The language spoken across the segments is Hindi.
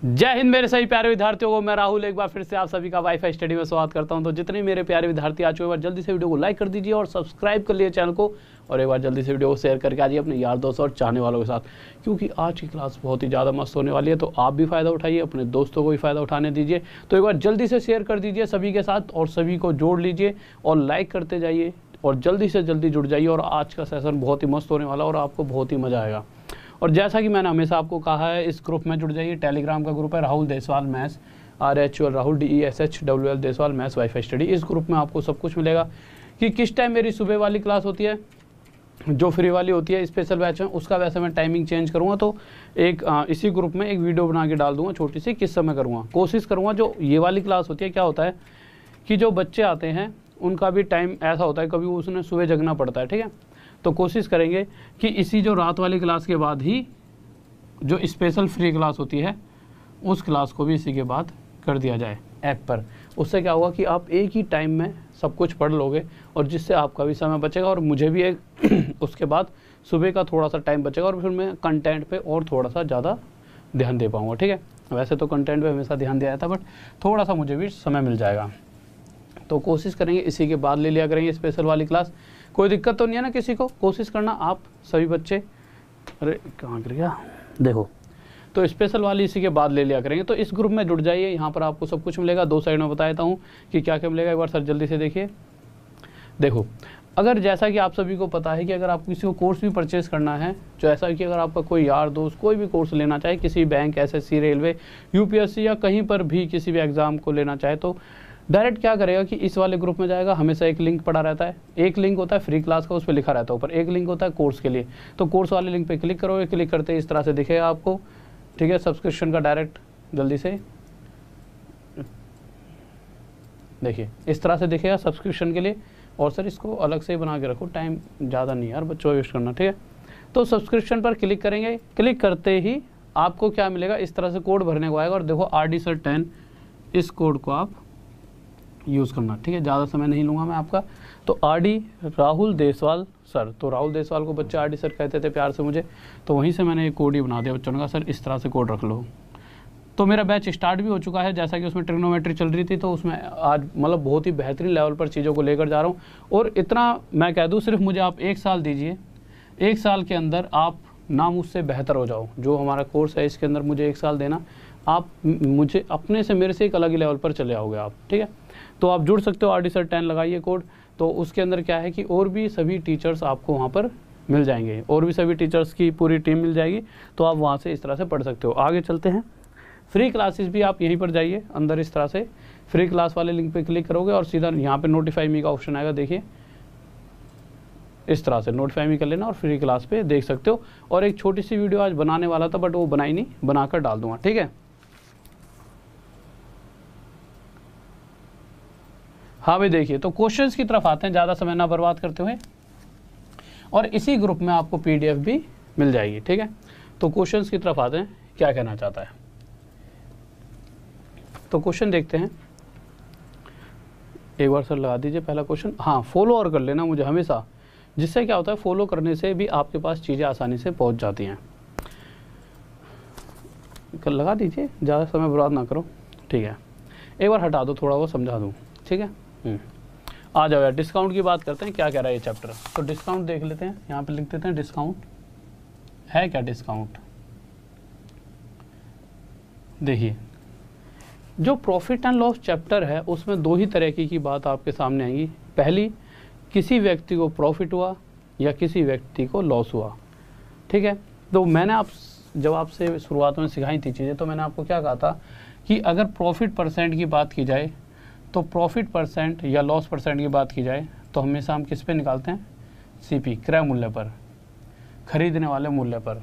जय हिंद मेरे सभी प्यारे विद्यार्थियों को, मैं राहुल एक बार फिर से आप सभी का वाईफाई स्टडी में स्वागत करता हूं। तो जितने मेरे प्यारे विद्यार्थी आ चुके हैं, एक बार जल्दी से वीडियो को लाइक कर दीजिए और सब्सक्राइब कर लिए चैनल को, और एक बार जल्दी से वीडियो को शेयर करके आ जाइए अपने यार दोस्तों और चाहने वालों के साथ, क्योंकि आज की क्लास बहुत ही ज़्यादा मस्त होने वाली है। तो आप भी फ़ायदा उठाइए, अपने दोस्तों को भी फ़ायदा उठाने दीजिए। तो एक बार जल्दी से शेयर कर दीजिए सभी के साथ और सभी को जोड़ लीजिए और लाइक करते जाइए और जल्दी से जल्दी जुड़ जाइए। और आज का सेशन बहुत ही मस्त होने वाला और आपको बहुत ही मज़ा आएगा। और जैसा कि मैंने हमेशा आपको कहा है, इस ग्रुप में जुड़ जाइए। टेलीग्राम का ग्रुप है Rahul Deswal maths, RHUL Rahul DESHWL Deswal maths wifi study. इस ग्रुप में आपको सब कुछ मिलेगा कि किस टाइम मेरी सुबह वाली क्लास होती है, जो फ्री वाली होती है स्पेशल बैच में, उसका वैसे मैं टाइमिंग चेंज करूँगा। तो एक इसी ग्रुप में एक वीडियो बना के डाल दूँगा छोटी सी, किस समय करूँगा। कोशिश करूँगा जो ये वाली क्लास होती है, क्या होता है कि जो बच्चे आते हैं उनका भी टाइम ऐसा होता है, कभी उसने सुबह जगना पड़ता है, ठीक है। तो कोशिश करेंगे कि इसी जो रात वाली क्लास के बाद ही जो स्पेशल फ्री क्लास होती है उस क्लास को भी इसी के बाद कर दिया जाए ऐप पर। उससे क्या होगा कि आप एक ही टाइम में सब कुछ पढ़ लोगे और जिससे आपका भी समय बचेगा और मुझे भी एक उसके बाद सुबह का थोड़ा सा टाइम बचेगा और फिर मैं कंटेंट पे और थोड़ा सा ज़्यादा ध्यान दे पाऊँगा, ठीक है। वैसे तो कंटेंट पे हमेशा ध्यान दिया जाता है, बट थोड़ा सा मुझे भी समय मिल जाएगा। तो कोशिश करेंगे इसी के बाद ले लिया करेंगे स्पेशल वाली क्लास। कोई दिक्कत तो नहीं है ना किसी को? कोशिश करना आप सभी बच्चे। अरे कहाँ गिर गया, देखो। तो स्पेशल वाली इसी के बाद ले लिया करेंगे। तो इस ग्रुप में जुड़ जाइए, यहाँ पर आपको सब कुछ मिलेगा। दो साइड में बता देता हूँ कि क्या क्या मिलेगा। एक बार सर जल्दी से देखिए। देखो, अगर जैसा कि आप सभी को पता है कि अगर आप किसी को कोर्स भी परचेज़ करना है, जो ऐसा कि अगर आपका कोई यार दोस्त कोई भी कोर्स लेना चाहे, किसी बैंक, SSC, रेलवे, UPSC या कहीं पर भी किसी भी एग्ज़ाम को लेना चाहे, तो डायरेक्ट क्या करेगा कि इस वाले ग्रुप में जाएगा। हमेशा एक लिंक पड़ा रहता है, एक लिंक होता है फ्री क्लास का, उस पर लिखा रहता है ऊपर, एक लिंक होता है कोर्स के लिए। तो कोर्स वाले लिंक पे क्लिक करोगे, क्लिक करते ही इस तरह से दिखेगा आपको, ठीक है। सब्सक्रिप्शन का डायरेक्ट जल्दी से देखिए, इस तरह से दिखेगा सब्सक्रिप्शन के लिए। और सर इसको अलग से ही बना के रखो, टाइम ज़्यादा नहीं यार, बच्चों वेस्ट करना, ठीक है। तो सब्सक्रिप्शन पर क्लिक करेंगे, क्लिक करते ही आपको क्या मिलेगा, इस तरह से कोड भरने को आएगा। और देखो RD Sir 10, इस कोड को आप यूज़ करना, ठीक है। ज़्यादा समय नहीं लूँगा मैं आपका। तो RD राहुल देसवाल सर, तो राहुल देसवाल को बच्चे RD सर कहते थे प्यार से मुझे, तो वहीं से मैंने एक कोड ही बना दिया बच्चों ने कहा सर इस तरह से कोड रख लो। तो मेरा बैच स्टार्ट भी हो चुका है, जैसा कि उसमें ट्रिग्नोमेट्री चल रही थी, तो उसमें आज मतलब बहुत ही बेहतरीन लेवल पर चीज़ों को लेकर जा रहा हूँ। और इतना मैं कह दूँ, सिर्फ मुझे आप 1 साल दीजिए, 1 साल के अंदर आप ना मुझसे बेहतर हो जाओ। जो हमारा कोर्स है इसके अंदर मुझे 1 साल देना, आप मुझे अपने से मेरे से एक अलग ही लेवल पर चले आओगे आप, ठीक है। तो आप जुड़ सकते हो, RD Sir 10 लगाइए कोड। तो उसके अंदर क्या है कि और भी सभी टीचर्स आपको वहाँ पर मिल जाएंगे, और भी सभी टीचर्स की पूरी टीम मिल जाएगी। तो आप वहाँ से इस तरह से पढ़ सकते हो। आगे चलते हैं। फ्री क्लासेस भी आप यहीं पर जाइए अंदर, इस तरह से फ्री क्लास वाले लिंक पे क्लिक करोगे और सीधा यहाँ पे नोटिफाई मी का ऑप्शन आएगा, देखिए इस तरह से नोटिफाई मी कर लेना और फ्री क्लास पे देख सकते हो। और एक छोटी सी वीडियो आज बनाने वाला था, बट वो बनाई नहीं, बनाकर डाल दूंगा, ठीक है। हाँ भाई देखिए, तो क्वेश्चंस की तरफ आते हैं, ज़्यादा समय ना बर्बाद करते हुए। और इसी ग्रुप में आपको PDF भी मिल जाएगी, ठीक है। तो क्वेश्चंस की तरफ आते हैं, क्या कहना चाहता है। तो क्वेश्चन देखते हैं, एक बार सर लगा दीजिए पहला क्वेश्चन। हाँ, फॉलो और कर लेना मुझे हमेशा, जिससे क्या होता है फॉलो करने से भी आपके पास चीज़ें आसानी से पहुंच जाती हैं। कल लगा दीजिए, ज़्यादा समय बर्बाद ना करो, ठीक है। एक बार हटा दो, थोड़ा वो समझा दूँ, ठीक है। आ जाओ यार, डिस्काउंट की बात करते हैं, क्या कह रहा है ये चैप्टर। तो डिस्काउंट देख लेते हैं, यहाँ पे लिख देते हैं डिस्काउंट है क्या। डिस्काउंट देखिए, जो प्रॉफिट एंड लॉस चैप्टर है उसमें 2 ही तरह की बात आपके सामने आएगी। पहली, किसी व्यक्ति को प्रॉफिट हुआ या किसी व्यक्ति को लॉस हुआ, ठीक है। तो मैंने जब आपसे शुरुआत में सिखाई थी चीज़ें, तो मैंने आपको क्या कहा था कि अगर प्रॉफिट परसेंट की बात की जाए, तो प्रॉफिट परसेंट या लॉस परसेंट की बात की जाए, तो हमेशा हम किस पे निकालते हैं, CP, क्रय मूल्य पर, खरीदने वाले मूल्य पर।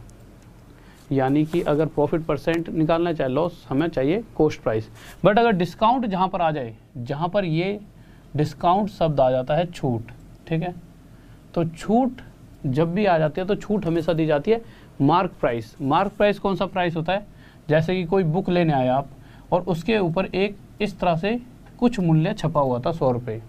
यानी कि अगर प्रॉफिट परसेंट निकालना चाहे लॉस, हमें चाहिए कॉस्ट प्राइस। बट अगर डिस्काउंट जहाँ पर आ जाए, जहाँ पर ये डिस्काउंट शब्द आ जाता है छूट, ठीक है। तो छूट जब भी आ जाती है तो छूट हमेशा दी जाती है मार्क प्राइस। मार्क प्राइस कौन सा प्राइस होता है, जैसे कि कोई बुक लेने आए आप और उसके ऊपर एक इस तरह से कुछ मूल्य छपा हुआ था 100 रुपये,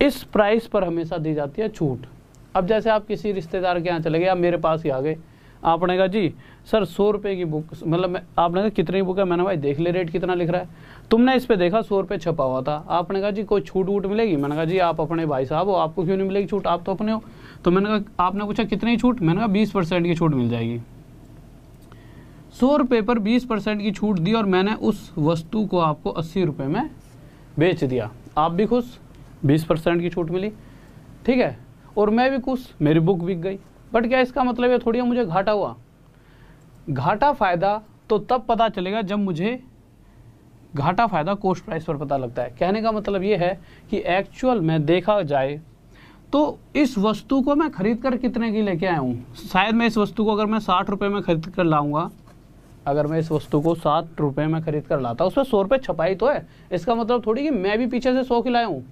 इस प्राइस पर हमेशा दी जाती है छूट। अब जैसे आप किसी रिश्तेदार के यहाँ चले गए, आप मेरे पास ही आ गए, आपने कहा जी सर 100 रुपये की बुक, मतलब आपने कहा कितनी बुक है, मैंने भाई देख ले रेट कितना लिख रहा है। तुमने इस पे देखा 100 रुपये छपा हुआ था, आपने कहा जी कोई छूट वूट मिलेगी, मैंने कहा जी आप अपने भाई साहब हो, आपको क्यों नहीं मिलेगी छूट, आप तो अपने हो। तो मैंने कहा, आपने पूछा कितनी छूट, मैंने कहा 20% की छूट मिल जाएगी। 100 रुपये पर 20% की छूट दी और मैंने उस वस्तु को आपको 80 रुपये में बेच दिया। आप भी खुश, 20% की छूट मिली, ठीक है, और मैं भी खुश, मेरी बुक बिक गई। बट क्या इसका मतलब ये थोड़ी मुझे घाटा हुआ? घाटा फायदा तो तब पता चलेगा जब मुझे घाटा फायदा कॉस्ट प्राइस पर पता लगता है। कहने का मतलब ये है कि एक्चुअल में देखा जाए तो इस वस्तु को मैं खरीद कर कितने की लेके आया हूँ। शायद मैं इस वस्तु को अगर मैं 60 रुपये में खरीद कर लाऊंगा, अगर मैं इस वस्तु को 60 रुपये में खरीद कर लाता, उस पर 100 रुपये छपाई तो है, इसका मतलब थोड़ी कि मैं भी पीछे से 100 की लाया हूँ।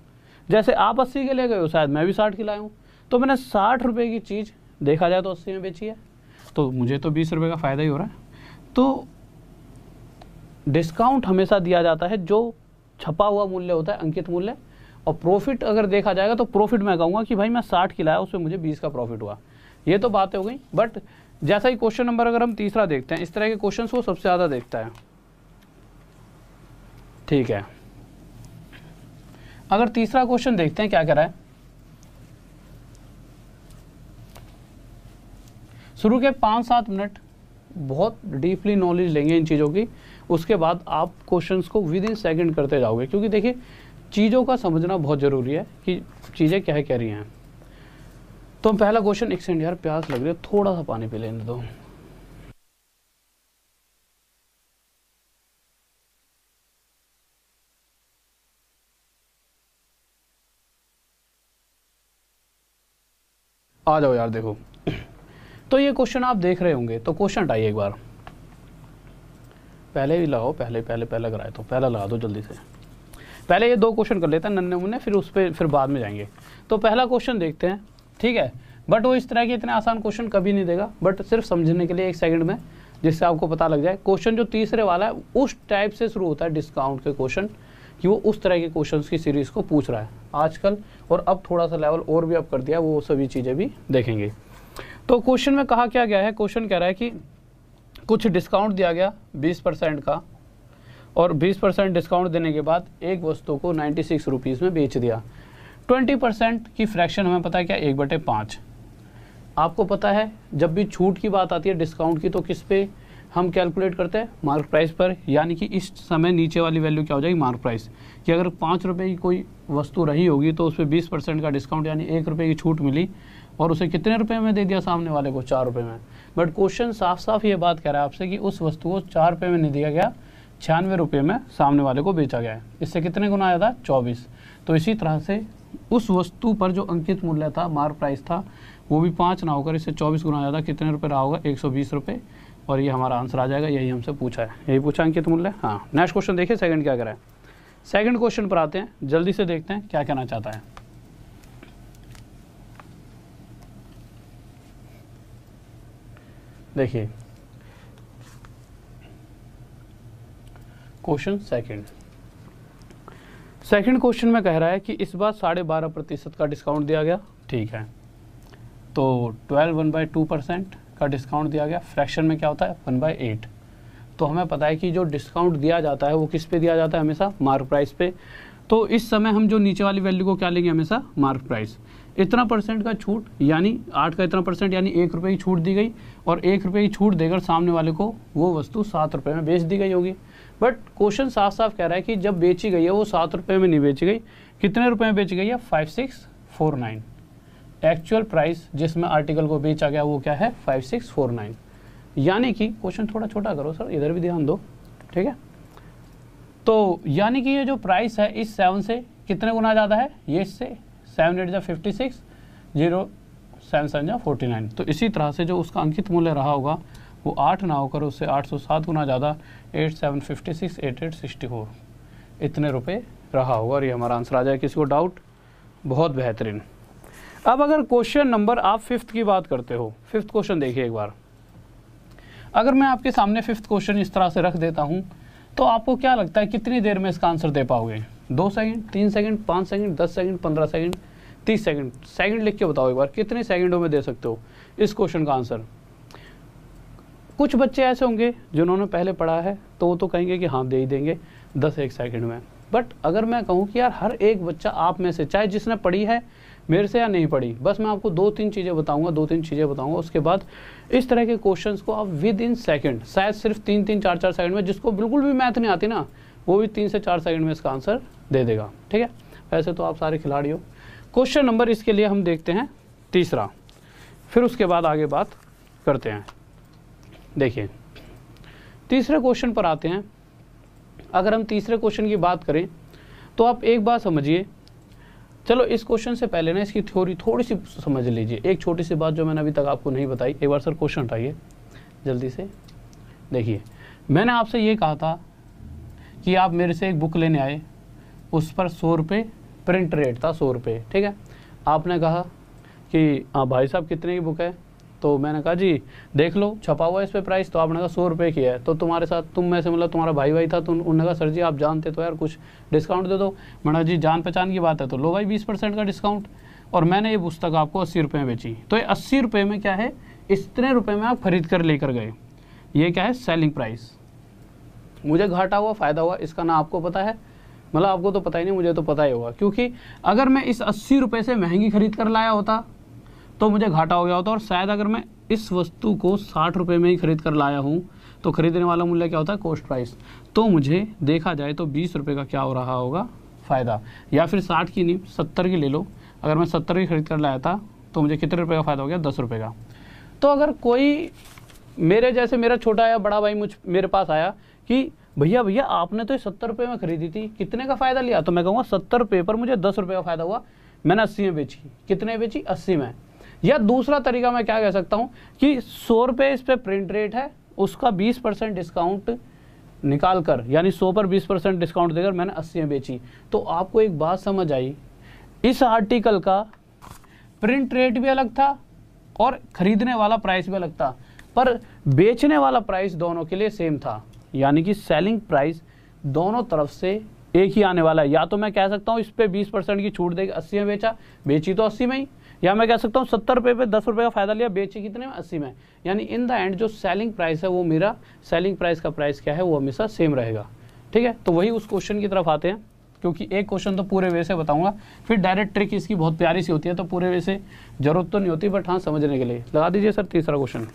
जैसे आप 80 के ले गए हो, शायद मैं भी 60 की लाया हूँ, तो मैंने 60 रुपये की चीज़ देखा जाए तो 80 में बेची है, तो मुझे तो 20 रुपये का फ़ायदा ही हो रहा है। तो डिस्काउंट हमेशा दिया जाता है जो छपा हुआ मूल्य होता है, अंकित मूल्य। और प्रॉफिट अगर देखा जाएगा तो प्रॉफिट मैं कहूँगा कि भाई मैं 60 की लाया, उसमें मुझे 20 का प्रॉफिट हुआ। ये तो बातें हो गई। बट जैसा ही क्वेश्चन नंबर अगर हम तीसरा देखते हैं, इस तरह के क्वेश्चंस को सबसे ज़्यादा देखता है, ठीक है। अगर तीसरा क्वेश्चन देखते हैं क्या कह रहा है, शुरू के 5-7 मिनट बहुत डीपली नॉलेज लेंगे इन चीज़ों की, उसके बाद आप क्वेश्चंस को विद इन सेकंड करते जाओगे, क्योंकि देखिए चीज़ों का समझना बहुत ज़रूरी है कि चीज़ें क्या कह रही हैं। तो पहला क्वेश्चन, एक सेकंड यार प्यास लग रही है, थोड़ा सा पानी पी लेने दो। आ जाओ यार, देखो तो ये क्वेश्चन आप देख रहे होंगे, तो क्वेश्चन हटाइए एक बार, पहले भी लगाओ, पहले कराए तो पहला लगा दो जल्दी से। पहले ये 2 क्वेश्चन कर लेते हैं नन्हे मुन्ने, फिर उस पर फिर बाद में जाएंगे। तो पहला क्वेश्चन देखते हैं, ठीक है। बट वो इस तरह के इतने आसान क्वेश्चन कभी नहीं देगा, बट सिर्फ समझने के लिए 1 सेकंड में, जिससे आपको पता लग जाए। क्वेश्चन जो तीसरे वाला है उस टाइप से शुरू होता है डिस्काउंट के क्वेश्चन, कि वो उस तरह के क्वेश्चन की सीरीज को पूछ रहा है आजकल, और अब थोड़ा सा लेवल और भी अप कर दिया, वो सभी चीज़ें भी देखेंगे। तो क्वेश्चन में कहा क्या गया है, क्वेश्चन कह रहा है कि कुछ डिस्काउंट दिया गया 20% का, और 20% डिस्काउंट देने के बाद एक वस्तु को 96 रुपीज़ में बेच दिया। 20% की फ्रैक्शन हमें पता है क्या, 1/5। आपको पता है जब भी छूट की बात आती है डिस्काउंट की, तो किस पे हम कैलकुलेट करते हैं, मार्क प्राइस पर। यानी कि इस समय नीचे वाली वैल्यू क्या हो जाएगी, मार्क प्राइस, कि अगर 5 रुपये की कोई वस्तु रही होगी तो उस पर 20% का डिस्काउंट यानी 1 रुपये की छूट मिली, और उसे कितने रुपए में दे दिया सामने वाले को, 4 रुपये में। बट क्वेश्चन साफ साफ ये बात कह रहा है आपसे कि उस वस्तु को 4 रुपये में नहीं दिया गया, 96 रुपये में सामने वाले को बेचा गया है। इससे कितने गुना आया था, 24। तो इसी तरह से उस वस्तु पर जो अंकित मूल्य था, मार्क प्राइस था, वो भी 5 ना होकर इससे 24 गुना आया था। कितने रुपये रहा होगा, 120 रुपये। और ये हमारा आंसर आ जाएगा, यही हमसे पूछा है, यही पूछा अंकित मूल्य। हाँ, नेक्स्ट क्वेश्चन देखिए, सेकंड क्या करा है। सेकंड क्वेश्चन पर आते हैं, जल्दी से देखते हैं क्या कहना चाहता है। देखिए क्वेश्चन सेकंड क्वेश्चन में कह रहा है कि इस बार 12.5% का डिस्काउंट दिया गया, ठीक है। तो 1/2% का डिस्काउंट दिया गया, फ्रैक्शन में क्या होता है, 1/8। तो हमें पता है कि जो डिस्काउंट दिया जाता है वो किस पे दिया जाता है, हमेशा मार्क प्राइस पे। तो इस समय हम जो नीचे वाली वैल्यू को क्या लेंगे, हमेशा मार्क प्राइस। इतना परसेंट का छूट यानी 8 का इतना परसेंट यानी 1 रुपये की छूट दी गई, और 1 रुपये की छूट देकर सामने वाले को वो वस्तु 7 रुपये में बेच दी गई होगी। बट क्वेश्चन साफ साफ कह रहा है कि जब बेची गई है वो 7 रुपये में नहीं बेची गई, कितने रुपये में बेची गई है, 5649। एक्चुअल प्राइस जिसमें आर्टिकल को बेचा गया वो क्या है, 5649। यानी कि क्वेश्चन थोड़ा छोटा करो सर, इधर भी ध्यान दो, ठीक है। तो यानी कि ये जो प्राइस है इस 7 से कितने गुना ज़्यादा है, ये इससे 7 8 56, 0 7 7 49। तो इसी तरह से जो उसका अंकित मूल्य रहा होगा वो 8 ना होकर उससे 807 गुना ज़्यादा 8 7 56 8 8 64 इतने रुपए रहा होगा, और ये हमारा आंसर आ जाए। किसी को डाउट, बहुत बेहतरीन। अब अगर क्वेश्चन नंबर आप 5th की बात करते हो, 5th क्वेश्चन देखिए एक बार। अगर मैं आपके सामने 5th क्वेश्चन इस तरह से रख देता हूँ, तो आपको क्या लगता है कितनी देर में इसका आंसर दे पाओगे, 2 second, 3 second, 5 second, 10 second, 15 second, 30 second. Second लिख के बताओ एक बार, कितने सेकंडों में दे सकते हो इस क्वेश्चन का आंसर। कुछ बच्चे ऐसे होंगे जिन्होंने पहले पढ़ा है तो वो तो कहेंगे कि हाँ दे ही देंगे 10-1 सेकंड में। बट अगर मैं कहूँ कि यार हर एक बच्चा आप में से, चाहे जिसने पढ़ी है मेरे से या नहीं पढ़ी, बस मैं आपको 2-3 चीज़ें बताऊंगा, उसके बाद इस तरह के क्वेश्चंस को आप विद इन सेकंड, शायद सिर्फ 3-3, 4-4 सेकंड में, जिसको बिल्कुल भी मैथ नहीं आती ना वो भी 3 से 4 सेकंड में इसका आंसर दे देगा। ठीक है, वैसे तो आप सारे खिलाड़ी हो। क्वेश्चन नंबर इसके लिए हम देखते हैं तीसरा, फिर उसके बाद आगे बात करते हैं। देखिए तीसरे क्वेश्चन पर आते हैं। अगर हम तीसरे क्वेश्चन की बात करें तो आप एक बात समझिए, चलो इस क्वेश्चन से पहले ना इसकी थ्योरी थोड़ी सी समझ लीजिए। एक छोटी सी बात जो मैंने अभी तक आपको नहीं बताई, एक बार सर क्वेश्चन उठाइए जल्दी से। देखिए मैंने आपसे ये कहा था कि आप मेरे से एक बुक लेने आए, उस पर 100 रुपये प्रिंट रेट था, 100 रुपये। ठीक है, आपने कहा कि हाँ भाई साहब कितने की बुक है, तो मैंने कहा जी देख लो छपा हुआ है इस पे प्राइस, तो आपने कहा 100 रुपये की है। तो तुम्हारे साथ, तुम में से मतलब तुम्हारा भाई था, तो उन्होंने कहा सर जी आप जानते तो यार कुछ डिस्काउंट दे दो। मैंने कहा जी जान पहचान की बात है तो लो भाई 20% का डिस्काउंट। और मैंने ये पुस्तक आपको 80 रुपये में बेची, तो ये 80 रुपये में क्या है, इतने रुपये में आप खरीद कर लेकर गए, ये क्या है सेलिंग प्राइस। मुझे घाटा हुआ फ़ायदा हुआ इसका ना आपको पता है, मतलब आपको तो पता ही नहीं, मुझे तो पता ही होगा, क्योंकि अगर मैं इस 80 रुपये से महंगी खरीद कर लाया होता तो मुझे घाटा हो गया होता। और शायद अगर मैं इस वस्तु को 60 रुपये में ही खरीद कर लाया हूँ तो खरीदने वाला मूल्य क्या होता है, कॉस्ट प्राइस। तो मुझे देखा जाए तो 20 रुपये का क्या हो रहा होगा, फ़ायदा। या फिर 60 की नहीं 70 की ले लो, अगर मैं 70 की खरीद कर लाया था तो मुझे कितने रुपये का फ़ायदा हो गया, 10 रुपये का। तो अगर कोई मेरे जैसे, मेरा छोटा या बड़ा भाई मेरे पास आया कि भैया आपने तो 70 रुपये में खरीदी थी, कितने का फ़ायदा लिया, तो मैं कहूँगा 70 रुपये पर मुझे 10 रुपये का फ़ायदा हुआ, मैंने 80 में बेची। कितने बेची, 80 में। या दूसरा तरीका मैं क्या कह सकता हूँ कि 100 रुपये इस पर प्रिंट रेट है, उसका 20% डिस्काउंट निकाल कर, यानी 100 पर 20% डिस्काउंट देकर मैंने 80 में बेची। तो आपको एक बात समझ आई, इस आर्टिकल का प्रिंट रेट भी अलग था और खरीदने वाला प्राइस भी अलग था, पर बेचने वाला प्राइस दोनों के लिए सेम था। यानी कि सेलिंग प्राइस दोनों तरफ से एक ही आने वाला है। या तो मैं कह सकता हूँ इस पे 20% की छूट देकर 80 में बेचा, बेची तो 80 में ही, या मैं कह सकता हूँ 70 रुपये पे 10 रुपये का फ़ायदा लिया, बेची कितने में, 80 में। यानी इन द एंड जो सेलिंग प्राइस है वो मेरा सेलिंग प्राइस का प्राइस क्या है, वो हमेशा सेम रहेगा। ठीक है, तो वही उस क्वेश्चन की तरफ आते हैं, क्योंकि एक क्वेश्चन तो पूरे वे से बताऊंगा, फिर डायरेक्ट ट्रिक इसकी बहुत प्यारी सी होती है, तो पूरे वे से जरूरत तो नहीं होती, बट हाँ समझने के लिए। लगा दीजिए सर तीसरा क्वेश्चन।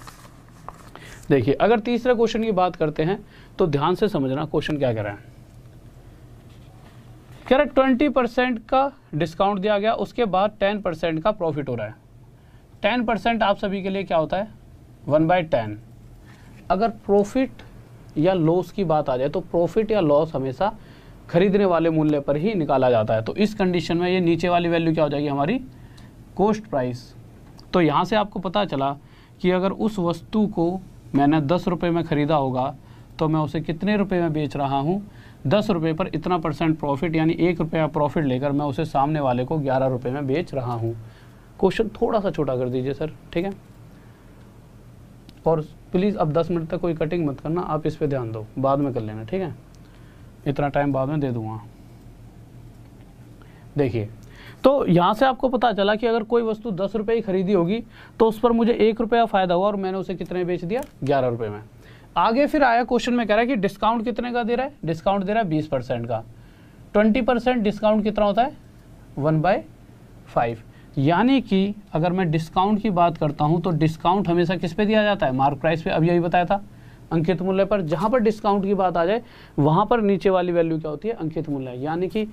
देखिए अगर तीसरे क्वेश्चन की बात करते हैं तो ध्यान से समझना क्वेश्चन क्या कह रहा है। कह रहा है 20% का डिस्काउंट दिया गया, उसके बाद 10% का प्रॉफिट हो रहा है। 10% आप सभी के लिए क्या होता है, 1/10। अगर प्रॉफिट या लॉस की बात आ जाए तो प्रॉफिट या लॉस हमेशा खरीदने वाले मूल्य पर ही निकाला जाता है। तो इस कंडीशन में ये नीचे वाली वैल्यू क्या हो जाएगी, हमारी कॉस्ट प्राइस। तो यहाँ से आपको पता चला कि अगर उस वस्तु को मैंने 10 रुपये में ख़रीदा होगा तो मैं उसे कितने रुपए में बेच रहा हूँ, 10 रुपये पर इतना % प्रॉफिट, यानी 1 रुपया प्रॉफिट लेकर मैं उसे सामने वाले को 11 रुपये में बेच रहा हूँ। क्वेश्चन थोड़ा सा छोटा कर दीजिए सर, ठीक है। और प्लीज़ अब 10 मिनट तक कोई कटिंग मत करना, आप इस पे ध्यान दो, बाद में कर लेना, ठीक है। इतना टाइम बाद में दे दूँगा। देखिए तो यहाँ से आपको पता चला कि अगर कोई वस्तु 10 रुपये की खरीदी होगी तो उस पर मुझे 1 रुपया फ़ायदा हुआ और मैंने उसे कितने बेच दिया, 11 रुपये में। आगे फिर आया क्वेश्चन में कह रहा है कि डिस्काउंट कितने का दे रहा है, डिस्काउंट दे रहा है 20% का। 20% डिस्काउंट कितना होता है, 1/5। यानी कि अगर मैं डिस्काउंट की बात करता हूँ तो डिस्काउंट हमेशा किस पे दिया जाता है, मार्क प्राइस पे। अब यही बताया था, अंकित मूल्य पर। जहाँ पर डिस्काउंट की बात आ जाए वहाँ पर नीचे वाली वैल्यू क्या होती है, अंकित मूल्य। यानी कि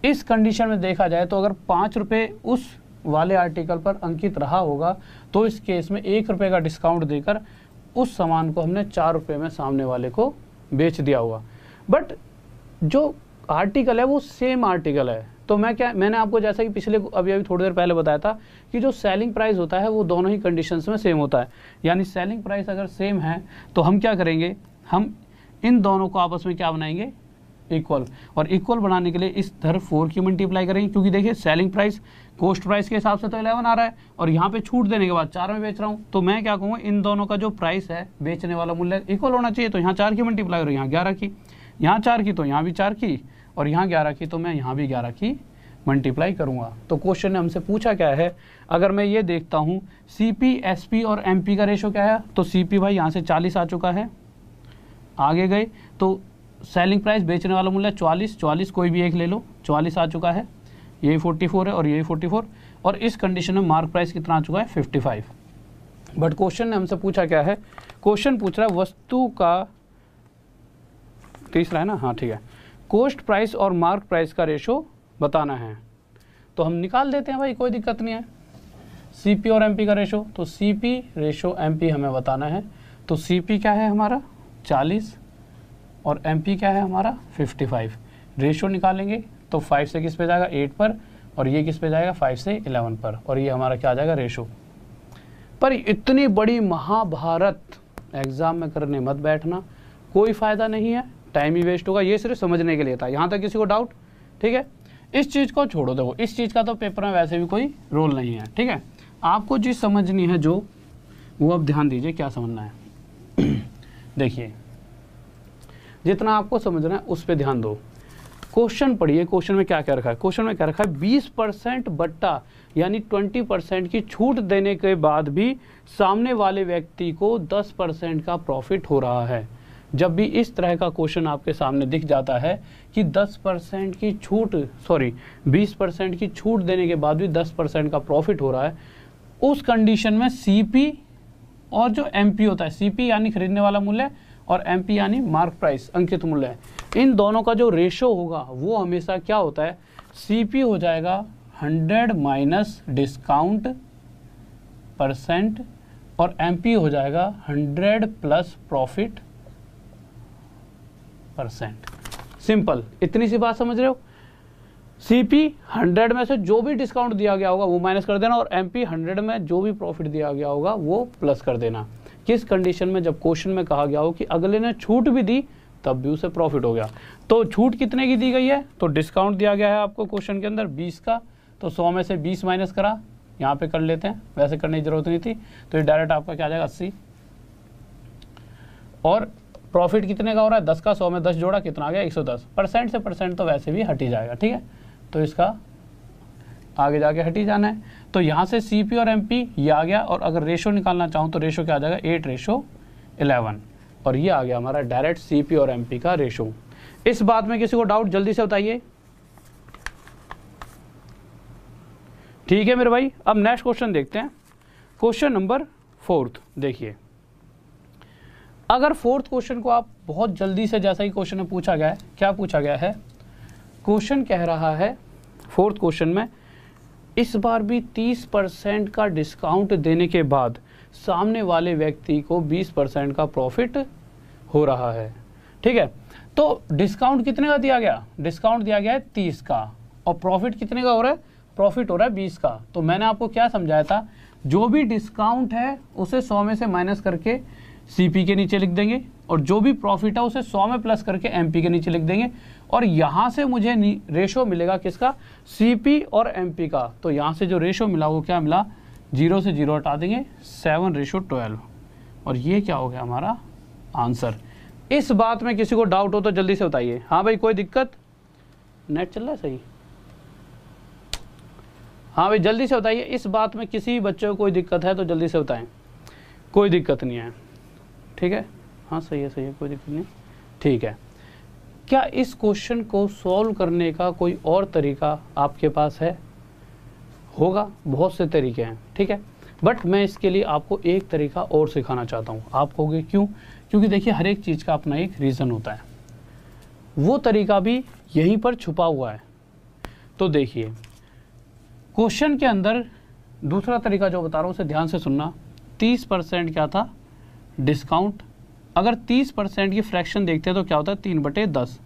इस कंडीशन में देखा जाए तो अगर 5 रुपये उस वाले आर्टिकल पर अंकित रहा होगा तो इस केस में 1 रुपये का डिस्काउंट देकर उस सामान को हमने 4 रुपये में सामने वाले को बेच दिया होगा। बट जो आर्टिकल है वो सेम आर्टिकल है। तो मैंने आपको जैसा कि पिछले अभी थोड़ी देर पहले बताया था कि जो सेलिंग प्राइस होता है वो दोनों ही कंडीशंस में सेम होता है। यानी सेलिंग प्राइस अगर सेम है तो हम क्या करेंगे, हम इन दोनों को आपस में क्या बनाएंगे, इक्वल। और इक्वल बनाने के लिए इस तरफ 4 की मल्टीप्लाई करेंगे, क्योंकि देखिए सेलिंग प्राइस कॉस्ट प्राइस के हिसाब से तो 11 आ रहा है और यहाँ पे छूट देने के बाद 4 में बेच रहा हूँ। तो मैं क्या कहूँगा, इन दोनों का जो प्राइस है बेचने वाला मूल्य इक्वल होना चाहिए। तो यहाँ 4 की मल्टीप्लाई और यहाँ 11 की, यहाँ 4 की तो यहाँ भी 4 की, और यहाँ 11 की तो मैं यहाँ भी 11 की मल्टीप्लाई करूँगा। तो क्वेश्चन ने हमसे पूछा क्या है, अगर मैं ये देखता हूँ CP, SP और MP का रेशो क्या है, तो CP भाई यहाँ से 40 आ चुका है, आगे गए तो सेलिंग प्राइस बेचने वाला मूल्य 44 कोई भी एक ले लो, 44 आ चुका है, यही 44 है और यही 44, और इस कंडीशन में मार्क प्राइस कितना आ चुका है 55। बट क्वेश्चन ने हमसे पूछा क्या है, क्वेश्चन पूछ रहा है वस्तु का तीसरा है ना, हाँ ठीक है, कॉस्ट प्राइस और मार्क प्राइस का रेशो बताना है। तो हम निकाल देते हैं भाई, कोई दिक्कत नहीं है। CP और MP का रेशो, तो CP रेशो MP हमें बताना है। तो CP क्या है हमारा 40 और MP क्या है हमारा 55। रेशो निकालेंगे तो 5 से किस पे जाएगा 8 पर, और ये किस पे जाएगा 5 से 11 पर, और ये हमारा क्या आ जाएगा रेशो। पर इतनी बड़ी महाभारत एग्जाम में करने मत बैठना, कोई फ़ायदा नहीं है, टाइम ही वेस्ट होगा। ये सिर्फ समझने के लिए था, यहाँ तक किसी को डाउट? ठीक है, इस चीज़ को छोड़ो, देखो इस चीज़ का तो पेपर में वैसे भी कोई रोल नहीं है। ठीक है, आपको चीज़ समझनी है जो, वो अब ध्यान दीजिए क्या समझना है। देखिए जितना आपको समझना है उस पर ध्यान दो। क्वेश्चन पढ़िए, क्वेश्चन में क्या क्या रखा है। क्वेश्चन में क्या रखा है, 20% बट्टा यानी 20% की छूट देने के बाद भी सामने वाले व्यक्ति को 10% का प्रॉफिट हो रहा है। जब भी इस तरह का क्वेश्चन आपके सामने दिख जाता है कि 10% की छूट, 20% की छूट देने के बाद भी 10% का प्रॉफिट हो रहा है, उस कंडीशन में CP और जो MP होता है, CP यानी खरीदने वाला मूल्य और MP यानी मार्क प्राइस अंकित मूल्य, इन दोनों का जो रेशो होगा वो हमेशा क्या होता है, CP हो जाएगा 100 माइनस डिस्काउंट परसेंट और MP हो जाएगा 100 प्लस प्रॉफिट परसेंट। सिंपल, इतनी सी बात समझ रहे हो। CP 100 में से जो भी डिस्काउंट दिया गया होगा वो माइनस कर देना, और MP 100 में जो भी प्रॉफिट दिया गया होगा वो प्लस कर देना। किस कंडीशन में, जब क्वेश्चन में कहा गया हो कि अगले ने छूट भी दी तब भी उसे प्रॉफिट हो गया। तो छूट कितने की दी गई है, तो डिस्काउंट दिया गया है आपको क्वेश्चन के अंदर 20 का, तो 100 में से 20 माइनस करा, यहाँ पे कर लेते हैं, वैसे करने की जरूरत नहीं थी, तो ये डायरेक्ट आपका क्या आ जाएगा 80। और प्रॉफिट कितने का हो रहा है 10 का, 100 में 10 जोड़ा कितना आ गया 110। परसेंट से परसेंट तो वैसे भी हट ही जाएगा। ठीक है, तो इसका आगे जाके हट ही जाना है। तो यहाँ से CP और MP ये आ गया, और अगर रेशो निकालना चाहूँ तो रेशो क्या आ जाएगा 8:11, और ये आ गया हमारा डायरेक्ट CP और MP का रेशो। इस बात में किसी को डाउट जल्दी से बताइए। ठीक है मेरे भाई, अब नेक्स्ट क्वेश्चन देखते हैं, क्वेश्चन नंबर 4। देखिए अगर 4th क्वेश्चन को आप बहुत जल्दी से, जैसा ही क्वेश्चन में पूछा गया है, क्या पूछा गया है, क्वेश्चन कह रहा है 4th क्वेश्चन में, इस बार भी 30% का डिस्काउंट देने के बाद सामने वाले व्यक्ति को 20% का प्रॉफिट हो रहा है। ठीक है, तो डिस्काउंट कितने का दिया गया, डिस्काउंट दिया गया है 30 का, और प्रॉफिट कितने का हो रहा है, प्रॉफिट हो रहा है 20 का। तो मैंने आपको क्या समझाया था, जो भी डिस्काउंट है उसे 100 में से माइनस करके CP के नीचे लिख देंगे, और जो भी प्रॉफिट है उसे 100 में प्लस करके MP के नीचे लिख देंगे, और यहाँ से मुझे रेशो मिलेगा किसका, CP और MP का। तो यहाँ से जो रेशो मिला वो क्या मिला, 0 से 0 हटा देंगे, 7:12, और ये क्या हो गया हमारा आंसर। इस बात में किसी को डाउट हो तो जल्दी से बताइए। हाँ भाई, कोई दिक्कत, नेट चल रहा है सही? हाँ भाई जल्दी से बताइए, इस बात में किसी बच्चे को कोई दिक्कत है तो जल्दी से बताएं। कोई दिक्कत नहीं है, ठीक है, हाँ सही है कोई दिक्कत नहीं, ठीक है। क्या इस क्वेश्चन को सॉल्व करने का कोई और तरीका आपके पास है? होगा, बहुत से तरीके हैं, ठीक है, बट मैं इसके लिए आपको एक तरीका और सिखाना चाहता हूँ। आप कहोगे क्यों? क्योंकि देखिए हर एक चीज़ का अपना एक रीज़न होता है, वो तरीका भी यहीं पर छुपा हुआ है। तो देखिए क्वेश्चन के अंदर दूसरा तरीका जो बता रहा हूँ उसे ध्यान से सुनना। 30% क्या था, डिस्काउंट। अगर 30% की फ्रैक्शन देखते हैं तो क्या होता है 3/10।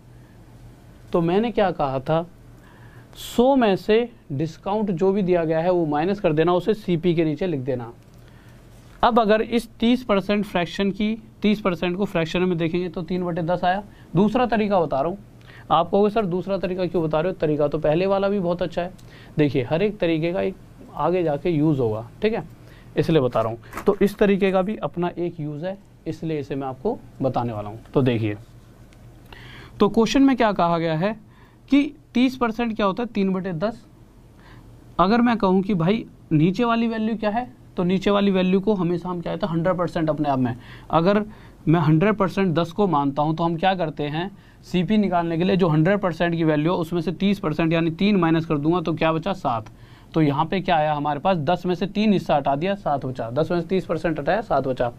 तो मैंने क्या कहा था, 100 में से डिस्काउंट जो भी दिया गया है वो माइनस कर देना, उसे CP के नीचे लिख देना। अब अगर इस 30% फ्रैक्शन की 30% को फ्रैक्शन में देखेंगे तो 3/10 आया। दूसरा तरीका बता रहा हूँ, आप कहोगे सर दूसरा तरीका क्यों बता रहे हो, तरीका तो पहले वाला भी बहुत अच्छा है। देखिए हर एक तरीके का एक आगे जाके यूज़ होगा, ठीक है, इसलिए बता रहा हूँ। तो इस तरीके का भी अपना एक यूज़ है, इसलिए इसे मैं आपको बताने वाला हूँ। तो देखिए, तो क्वेश्चन में क्या कहा गया है कि 30% क्या होता है 3/10, अगर मैं कहूँ कि भाई नीचे वाली वैल्यू क्या है, तो नीचे वाली वैल्यू को हमेशा हम क्या कहते हैं 100% अपने आप में। अगर मैं 100% 10 को मानता हूँ तो हम क्या करते हैं, CP निकालने के लिए जो 100% की वैल्यू है उसमें से 30% यानी 3 माइनस कर दूंगा तो क्या बचा 7। तो यहाँ पे क्या आया हमारे पास, 10 में से 3 हिस्सा हटा दिया 7 बचा, 10 में से 30% हटाया 7 बचा।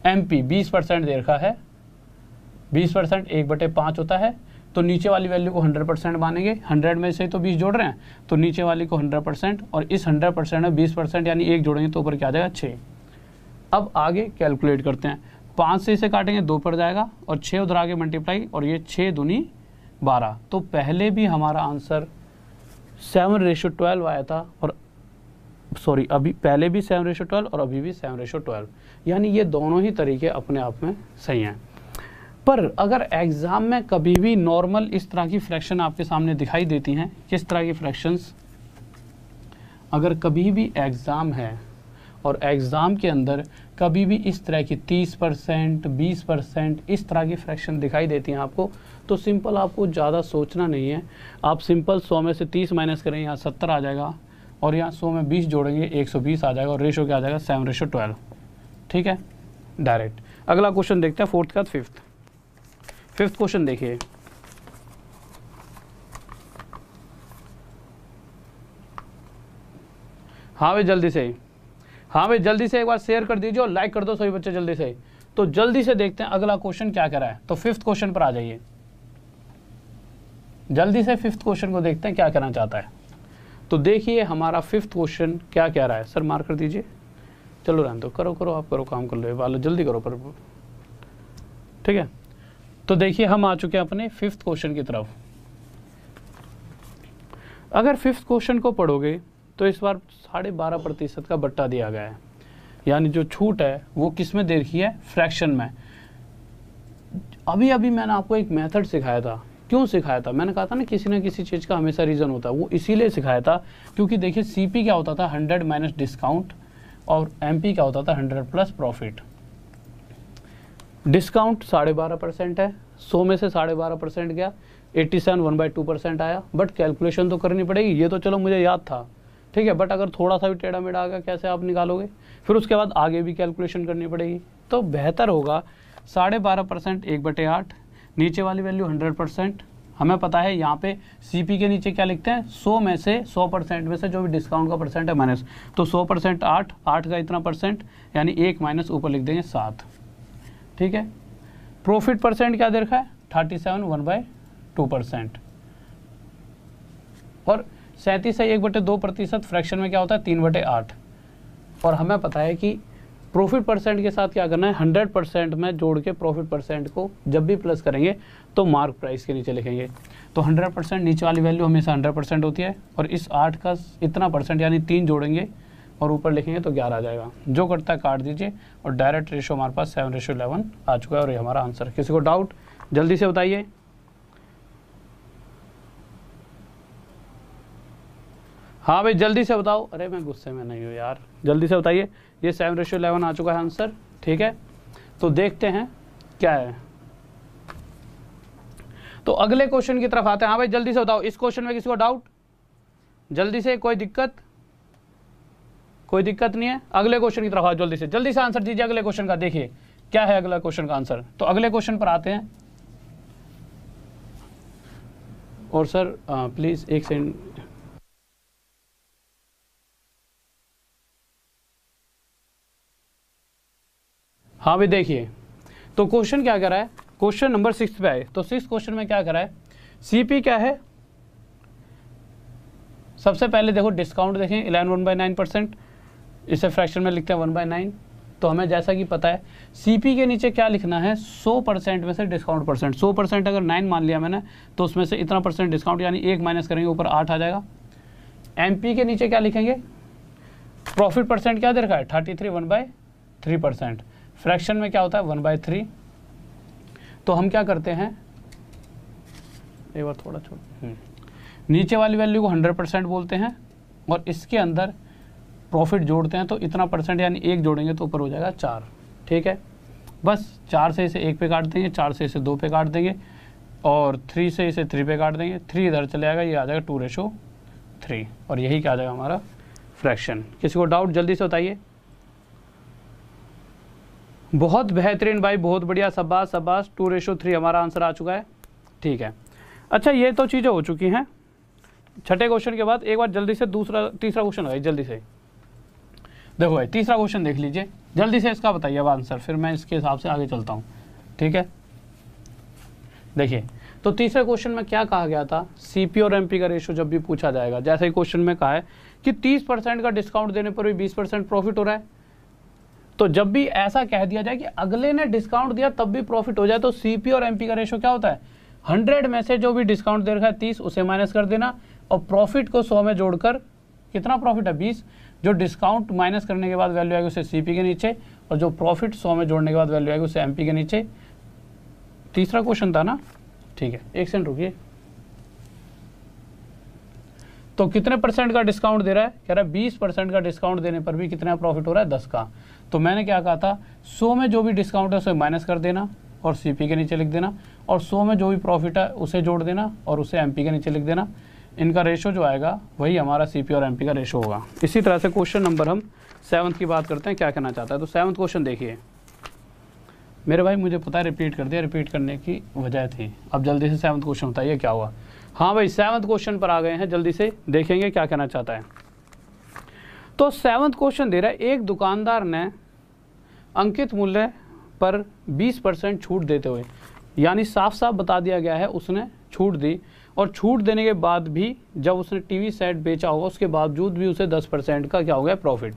MP 20% दे रखा है, 20% 1/5 होता है, तो नीचे वाली वैल्यू को 100% मानेंगे, 100 में से तो 20 जोड़ रहे हैं तो नीचे वाली को 100% और इस 100% में 20% यानी 1 जोड़ेंगे तो ऊपर क्या आ जाएगा 6। अब आगे कैलकुलेट करते हैं, 5 से इसे काटेंगे 2 पर जाएगा और 6 उधर आगे मल्टीप्लाई और ये 6 दूनी 12। तो पहले भी हमारा आंसर 7:12 आया था और सॉरी अभी पहले भी 7:12 और अभी भी 7:12, यानी ये दोनों ही तरीके अपने आप में सही हैं। पर अगर एग्ज़ाम में कभी भी नॉर्मल इस तरह की फ्रैक्शन आपके सामने दिखाई देती हैं, किस तरह की फ्रैक्शंस, अगर कभी भी एग्ज़ाम है और एग्ज़ाम के अंदर कभी भी इस तरह की 30%, 20% इस तरह की फ्रैक्शन दिखाई देती हैं आपको, तो सिंपल आपको ज़्यादा सोचना नहीं है, आप सिंपल 100 में से 30 माइनस करें, यहाँ 70 आ जाएगा और यहाँ 100 में 20 जोड़ेंगे 120 आ जाएगा और रेशो क्या आ जाएगा 7:12। ठीक है, डायरेक्ट। अगला क्वेश्चन देखते हैं, फोर्थ का फिफ्थ क्वेश्चन देखिए। हाँ भाई जल्दी से, हाँ भाई जल्दी से एक बार शेयर कर दीजिए और लाइक कर दो सभी बच्चे जल्दी से। तो जल्दी से देखते हैं अगला क्वेश्चन क्या कह रहा है। तो फिफ्थ क्वेश्चन पर आ जाइए, जल्दी से फिफ्थ क्वेश्चन को देखते हैं क्या कहना चाहता है। तो देखिए हमारा फिफ्थ क्वेश्चन क्या कह रहा है, सर मार्क कर दीजिए। चलो रहने दो, करो आप करो, काम कर लो वालो, जल्दी करो पर। ठीक है, तो देखिए हम आ चुके हैं अपने फिफ्थ क्वेश्चन की तरफ। अगर फिफ्थ क्वेश्चन को पढ़ोगे तो इस बार 12.5% का बट्टा दिया गया है, यानी जो छूट है वो किस में दे रखी है, फ्रैक्शन में। अभी मैंने आपको एक मेथड सिखाया था, क्यों सिखाया था, मैंने कहा था ना किसी न किसी चीज़ का हमेशा रीज़न होता है, वो इसीलिए सिखाया था क्योंकि देखिए CP क्या होता था 100 माइनस डिस्काउंट और MP क्या होता था 100 प्लस प्रॉफिट। डिस्काउंट 12.5% है, 100 में से 12.5% गया, 87 1/2% आया, बट कैलकुलेशन तो करनी पड़ेगी, ये तो चलो मुझे याद था, ठीक है, बट अगर थोड़ा सा भी टेढ़ा मेढ़ा आ गया कैसे आप निकालोगे, फिर उसके बाद आगे भी कैलकुलेशन करनी पड़ेगी। तो बेहतर होगा 12.5% 1/8, नीचे वाली वैल्यू 100%। हमें पता है यहाँ पे CP के नीचे क्या लिखते हैं, 100 में से 100% में से जो भी डिस्काउंट का परसेंट है माइनस, तो 100% 8 का इतना परसेंट यानी 1 माइनस ऊपर लिख देंगे 7। ठीक है, प्रॉफिट परसेंट क्या दे रखा है 37 1/2%, और 37 से 1/2% फ्रैक्शन में क्या होता है 3/8। और हमें पता है कि प्रॉफिट परसेंट के साथ क्या करना है, 100% में जोड़ के प्रॉफिट परसेंट को जब भी प्लस करेंगे तो मार्क प्राइस के नीचे लिखेंगे। तो 100% नीचे वाली वैल्यू हमेशा 100% होती है और इस 8 का इतना परसेंट यानी 3 जोड़ेंगे और ऊपर लिखेंगे तो 11 आ जाएगा। जो करता है काट दीजिए और डायरेक्ट रेशो हमारे पास 7:11 आ चुका है और ये हमारा आंसर। किसी को डाउट जल्दी से बताइए। हाँ भाई जल्दी से बताओ, अरे मैं गुस्से में नहीं हूँ यार, जल्दी से बताइए। ये 7:11 आ चुका है आंसर। ठीक है, तो देखते हैं क्या है। तो अगले क्वेश्चन की तरफ आते हैं। हाँ भाई जल्दी से बताओ, इस क्वेश्चन में किसी को डाउट, जल्दी से, कोई दिक्कत नहीं है। अगले क्वेश्चन की तरफ आओ, जल्दी से आंसर दीजिए अगले क्वेश्चन का। देखिए क्या है अगला क्वेश्चन का आंसर। तो अगले क्वेश्चन पर आते हैं। और सर प्लीज एक सेकंड, हाँ भाई देखिए, तो क्वेश्चन क्या कर रहा है, क्वेश्चन नंबर 6 पे आए। तो 6 क्वेश्चन में क्या कर रहा है, CP क्या है, सबसे पहले देखो डिस्काउंट देखें 11 1/9%, इसे फ्रैक्शन में लिखते हैं 1/9। तो हमें जैसा कि पता है CP के नीचे क्या लिखना है, 100% में से डिस्काउंट परसेंट। 100% अगर 9 मान लिया मैंने तो उसमें से इतना परसेंट डिस्काउंट यानी 1 माइनस करेंगे ऊपर 8 आ जाएगा। MP के नीचे क्या लिखेंगे, प्रॉफिट परसेंट क्या दे रखा है 33 1/3%, फ्रैक्शन में क्या होता है 1/3। तो हम क्या करते हैं, एक बार थोड़ा छोड़, नीचे वाली वैल्यू को 100% बोलते हैं और इसके अंदर प्रॉफिट जोड़ते हैं तो इतना परसेंट यानी 1 जोड़ेंगे तो ऊपर हो जाएगा 4। ठीक है, बस 4 से इसे 1 पे काट देंगे, 4 से इसे 2 पे काट देंगे और 3 से इसे 3 पे काट देंगे। 3 इधर चले आएगा, ये आ जाएगा 2:1। 3 और यही क्या आ जाएगा हमारा फ्रैक्शन। किसी को डाउट जल्दी से बताइए। बहुत बेहतरीन भाई, बहुत बढ़िया, शाबाश शाबाश। 2:3 हमारा आंसर आ चुका है। ठीक है, अच्छा ये तो चीज़ें हो चुकी हैं। छठे क्वेश्चन के बाद एक बार जल्दी से तीसरा क्वेश्चन है जल्दी से। देखो भाई तीसरा क्वेश्चन देख लीजिए जल्दी से, इसका बताइए अब आंसर, फिर मैं इसके हिसाब से आगे चलता हूँ। ठीक है, देखिए तो तीसरे क्वेश्चन में क्या कहा गया था, सीपी और एमपी का रेशो जब भी पूछा जाएगा, जैसे ही क्वेश्चन में कहा है कि 30% का डिस्काउंट देने पर भी 20% प्रॉफिट हो रहा है, तो जब भी ऐसा कह दिया जाए कि अगले ने डिस्काउंट दिया तब भी प्रॉफिट हो जाए, तो सीपी और एमपी का रेशो क्या होता है, 100 में से जो भी डिस्काउंट दे रखा है 30 उसे माइनस कर देना, और प्रॉफिट को 100 में जोड़कर, कितना प्रॉफिट है 20, जो डिस्काउंट माइनस करने के बाद वैल्यू आएगी उसे सीपी के नीचे, और जो प्रॉफिट 100 में जोड़ने के बाद वैल्यू आएगी उसे एमपी के नीचे। तीसरा क्वेश्चन था ना, ठीक है एक सेकंड रुकिए। तो कितने परसेंट का डिस्काउंट दे रहा है, कह रहा है 20% का डिस्काउंट देने पर भी कितना प्रॉफिट हो रहा है, 10 का। तो मैंने क्या कहा था, 100 में जो भी डिस्काउंट है उसे माइनस कर देना और सीपी के नीचे लिख देना, और 100 में जो भी प्रॉफिट है उसे जोड़ देना और उसे एमपी के नीचे लिख देना। इनका रेशो जो आएगा वही हमारा सीपी और एमपी का रेशो होगा। इसी तरह से क्वेश्चन नंबर हम 7th की बात करते हैं, क्या कहना चाहता है। तो 7th क्वेश्चन देखिए मेरे भाई, मुझे पता है रिपीट कर दिया, रिपीट करने की वजह थी। अब जल्दी से 7th क्वेश्चन बताइए क्या हुआ। हाँ भाई 7th क्वेश्चन पर आ गए हैं, जल्दी से देखेंगे क्या कहना चाहता है। तो 7th क्वेश्चन दे रहा है, एक दुकानदार ने अंकित मूल्य पर 20% छूट देते हुए, यानी साफ साफ बता दिया गया है उसने छूट दी, और छूट देने के बाद भी जब उसने टीवी सेट बेचा होगा उसके बावजूद भी उसे 10% का क्या हो गया प्रॉफिट।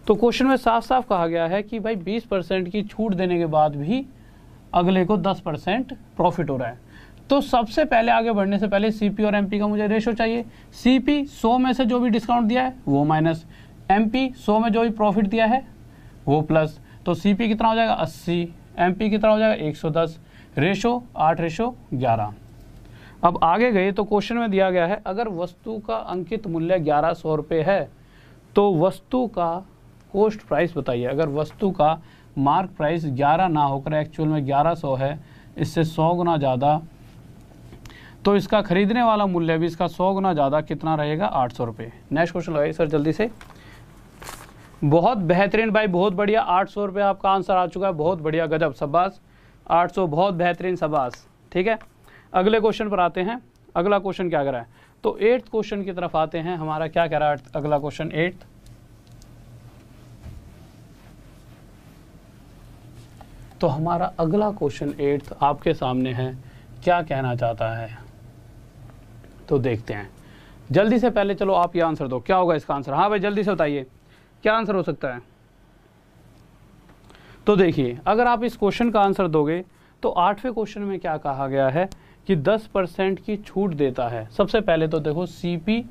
तो क्वेश्चन में साफ साफ कहा गया है कि भाई 20% की छूट देने के बाद भी अगले को 10% प्रॉफिट हो रहा है। तो सबसे पहले आगे बढ़ने से पहले सीपी और एमपी का मुझे रेशो चाहिए। सीपी 100 में से जो भी डिस्काउंट दिया है वो माइनस, एमपी 100 में जो भी प्रॉफिट दिया है वो प्लस। तो सीपी कितना हो जाएगा 80, एमपी कितना हो जाएगा 110, रेशो 8:11। अब आगे गए तो क्वेश्चन में दिया गया है, अगर वस्तु का अंकित मूल्य 1100 रुपये है तो वस्तु का कॉस्ट प्राइस बताइए। अगर वस्तु का मार्क प्राइस 11 ना होकर एक्चुअल में 1100 है, इससे 100 गुना ज़्यादा, तो इसका खरीदने वाला मूल्य भी इसका 100 गुना ज़्यादा कितना रहेगा, 800 रुपये। नेक्स्ट क्वेश्चन लगाइए सर जल्दी से। बहुत बेहतरीन भाई, बहुत बढ़िया, 800 रुपये आपका आंसर आ चुका है, बहुत बढ़िया, गजब, शाबाश, 800, बहुत बेहतरीन, शाबाश। ठीक है, अगले क्वेश्चन पर आते हैं। अगला क्वेश्चन क्या कह रहा है, तो 8th क्वेश्चन की तरफ आते हैं। हमारा क्या कह रहा है अगला क्वेश्चन 8th, तो हमारा अगला क्वेश्चन 8th आपके सामने है, क्या कहना चाहता है तो देखते हैं जल्दी से। पहले चलो आप ये आंसर दो, क्या होगा इसका आंसर। हाँ भाई जल्दी से बताइए क्या आंसर हो सकता है। तो देखिए अगर आप इस क्वेश्चन का आंसर दोगे तो 8वें क्वेश्चन में क्या कहा गया है कि 10% की छूट देता है। सबसे पहले तो देखो सीपी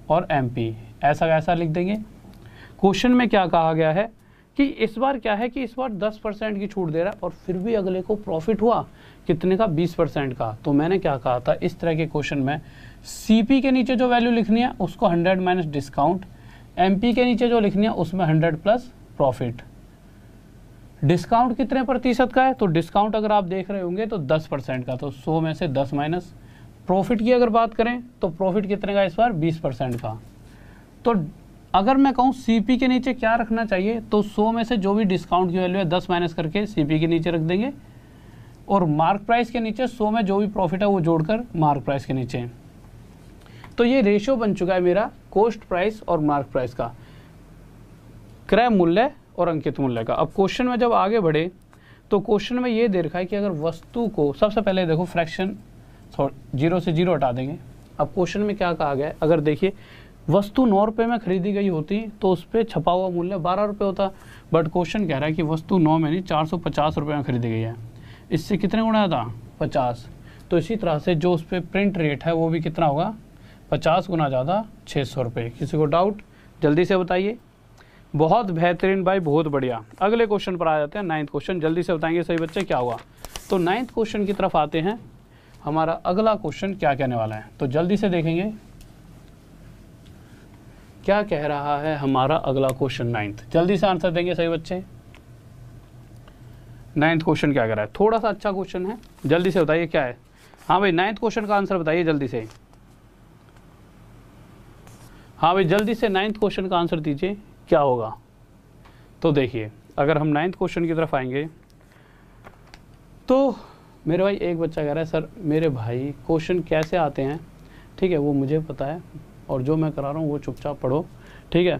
और एमपी ऐसा लिख देंगे। क्वेश्चन में क्या कहा गया है कि इस बार क्या है कि इस बार 10% की छूट दे रहा है और फिर भी अगले को प्रॉफिट हुआ कितने का, 20% का। तो मैंने क्या कहा था, इस तरह के क्वेश्चन में सीपी के नीचे जो वैल्यू लिखनी है उसको 100 माइनस डिस्काउंट, एमपी के नीचे जो लिखनी है उसमें 100 प्लस प्रॉफिट। डिस्काउंट कितने प्रतिशत का है, तो डिस्काउंट अगर आप देख रहे होंगे तो 10% का, तो 100 में से 10 माइनस। प्रॉफिट की अगर बात करें तो प्रॉफिट कितने का इस बार, 20% का। तो अगर मैं कहूँ सीपी के नीचे क्या रखना चाहिए, तो 100 में से जो भी डिस्काउंट की वैल्यू है 10 माइनस करके सीपी के नीचे रख देंगे, और मार्क प्राइस के नीचे 100 में जो भी प्रॉफिट है वो जोड़कर मार्क प्राइस के नीचे। तो ये रेशियो बन चुका है मेरा कॉस्ट प्राइस और मार्क प्राइस का, क्रय मूल्य और अंकित मूल्य का। अब क्वेश्चन में जब आगे बढ़े तो क्वेश्चन में ये दे रखा है कि अगर वस्तु को, सबसे पहले देखो फ्रैक्शन 0 से 0 हटा देंगे। अब क्वेश्चन में क्या कहा गया है, अगर देखिए वस्तु 9 रुपये में खरीदी गई होती तो उस पर छपा हुआ मूल्य 12 रुपये होता, बट क्वेश्चन कह रहा है कि वस्तु 9 में नहीं 450 रुपये में खरीदी गई है, इससे कितने गुना था, 50। तो इसी तरह से जो उस पर प्रिंट रेट है वो भी कितना होगा, 50 गुना ज़्यादा, 600 रुपये। किसी को डाउट जल्दी से बताइए। बहुत बेहतरीन भाई, बहुत बढ़िया। अगले क्वेश्चन पर आ जाते हैं, 9th क्वेश्चन, जल्दी से बताएंगे सही बच्चे क्या हुआ। तो 9th क्वेश्चन की तरफ आते हैं। हमारा अगला क्वेश्चन क्या कहने वाला है, तो जल्दी से देखेंगे क्या कह रहा है हमारा अगला क्वेश्चन 9th। जल्दी से आंसर देंगे सही बच्चे। 9th क्वेश्चन क्या कह रहा है, थोड़ा सा अच्छा क्वेश्चन है, जल्दी से बताइए क्या है। हाँ भाई 9th क्वेश्चन का आंसर बताइए जल्दी से। हाँ भाई जल्दी से 9th क्वेश्चन का आंसर दीजिए क्या होगा। तो देखिए अगर हम 9th क्वेश्चन की तरफ आएंगे तो मेरे भाई एक बच्चा कह रहा है सर मेरे भाई क्वेश्चन कैसे आते हैं, ठीक है वो मुझे पता है और जो मैं करा रहा हूँ वो चुपचाप पढ़ो, ठीक है।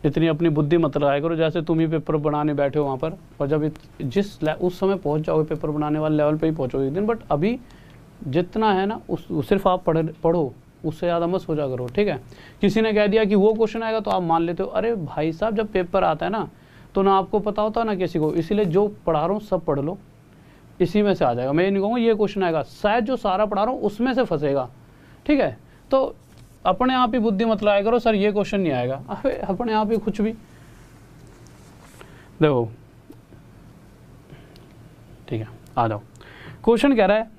इतनी अपनी बुद्धि मत लगाया करो जैसे तुम ही पेपर बनाने बैठे हो वहाँ पर, और जब जिस उस समय पहुँच जाओगे पेपर बनाने वाले लेवल पे ही पहुँचोगे एक दिन, बट अभी जितना है ना उस सिर्फ आप पढ़ो, उससे ज़्यादा मत सोचा करो, ठीक है। किसी ने कह दिया कि वो क्वेश्चन आएगा तो आप मान लेते हो, अरे भाई साहब जब पेपर आता है ना तो ना आपको पता होता ना किसी को, इसीलिए जो पढ़ा रहा हूँ सब पढ़ लो, इसी में से आ जाएगा। मैं ये नहीं कहूँगा ये क्वेश्चन आएगा, शायद जो सारा पढ़ा रहा हूँ उसमें से फंसेगा, ठीक है। तो अपने आप ही बुद्धि मत लगाया करो सर ये क्वेश्चन नहीं आएगा, अरे अपने आप ही कुछ भी देखो, ठीक है। आ जाओ, क्वेश्चन कह रहा है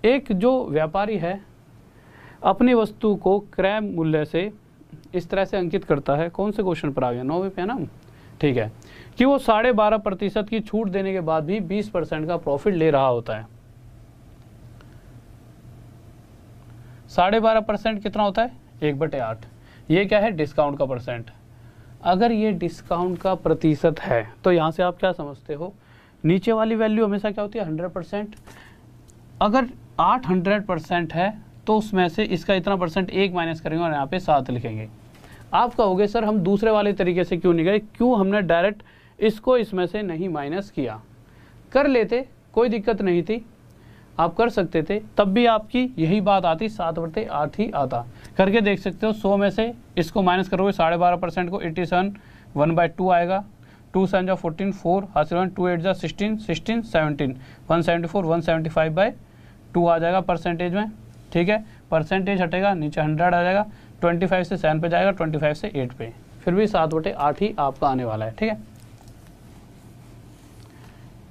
एक जो व्यापारी है अपनी वस्तु को क्रय मूल्य से इस तरह से अंकित करता है, कौन से क्वेश्चन पर आ गया, 9वें पे है ना, ठीक है, कि वो 12.5% की छूट देने के बाद भी 20% का प्रॉफिट ले रहा होता है। 12.5% कितना होता है, 1/8। ये क्या है, डिस्काउंट का परसेंट। अगर ये डिस्काउंट का प्रतिशत है तो यहाँ से आप क्या समझते हो, नीचे वाली वैल्यू हमेशा क्या होती है 100%। अगर 800% है तो उसमें से इसका इतना परसेंट 1 माइनस करेंगे और यहाँ पे 7 लिखेंगे। आप कहोगे सर हम दूसरे वाले तरीके से क्यों नहीं गए, क्यों हमने डायरेक्ट इसको इसमें से नहीं माइनस किया। कर लेते कोई दिक्कत नहीं थी, आप कर सकते थे, तब भी आपकी यही बात आती, 7/8 ही आता। करके देख सकते हो, 100 में से इसको माइनस करोगे 12.5% को, 87 1/2 आएगा, 2 7 जा 14, 4 हासिल 2 8 जा 16, 16 17 174 175/2 आ जाएगा परसेंटेज में, ठीक है। परसेंटेज हटेगा, नीचे 100 आ जाएगा, 25 से 7 पे जाएगा, 25 से 8 पे, फिर भी 7/8 ही आपका आने वाला है, ठीक है।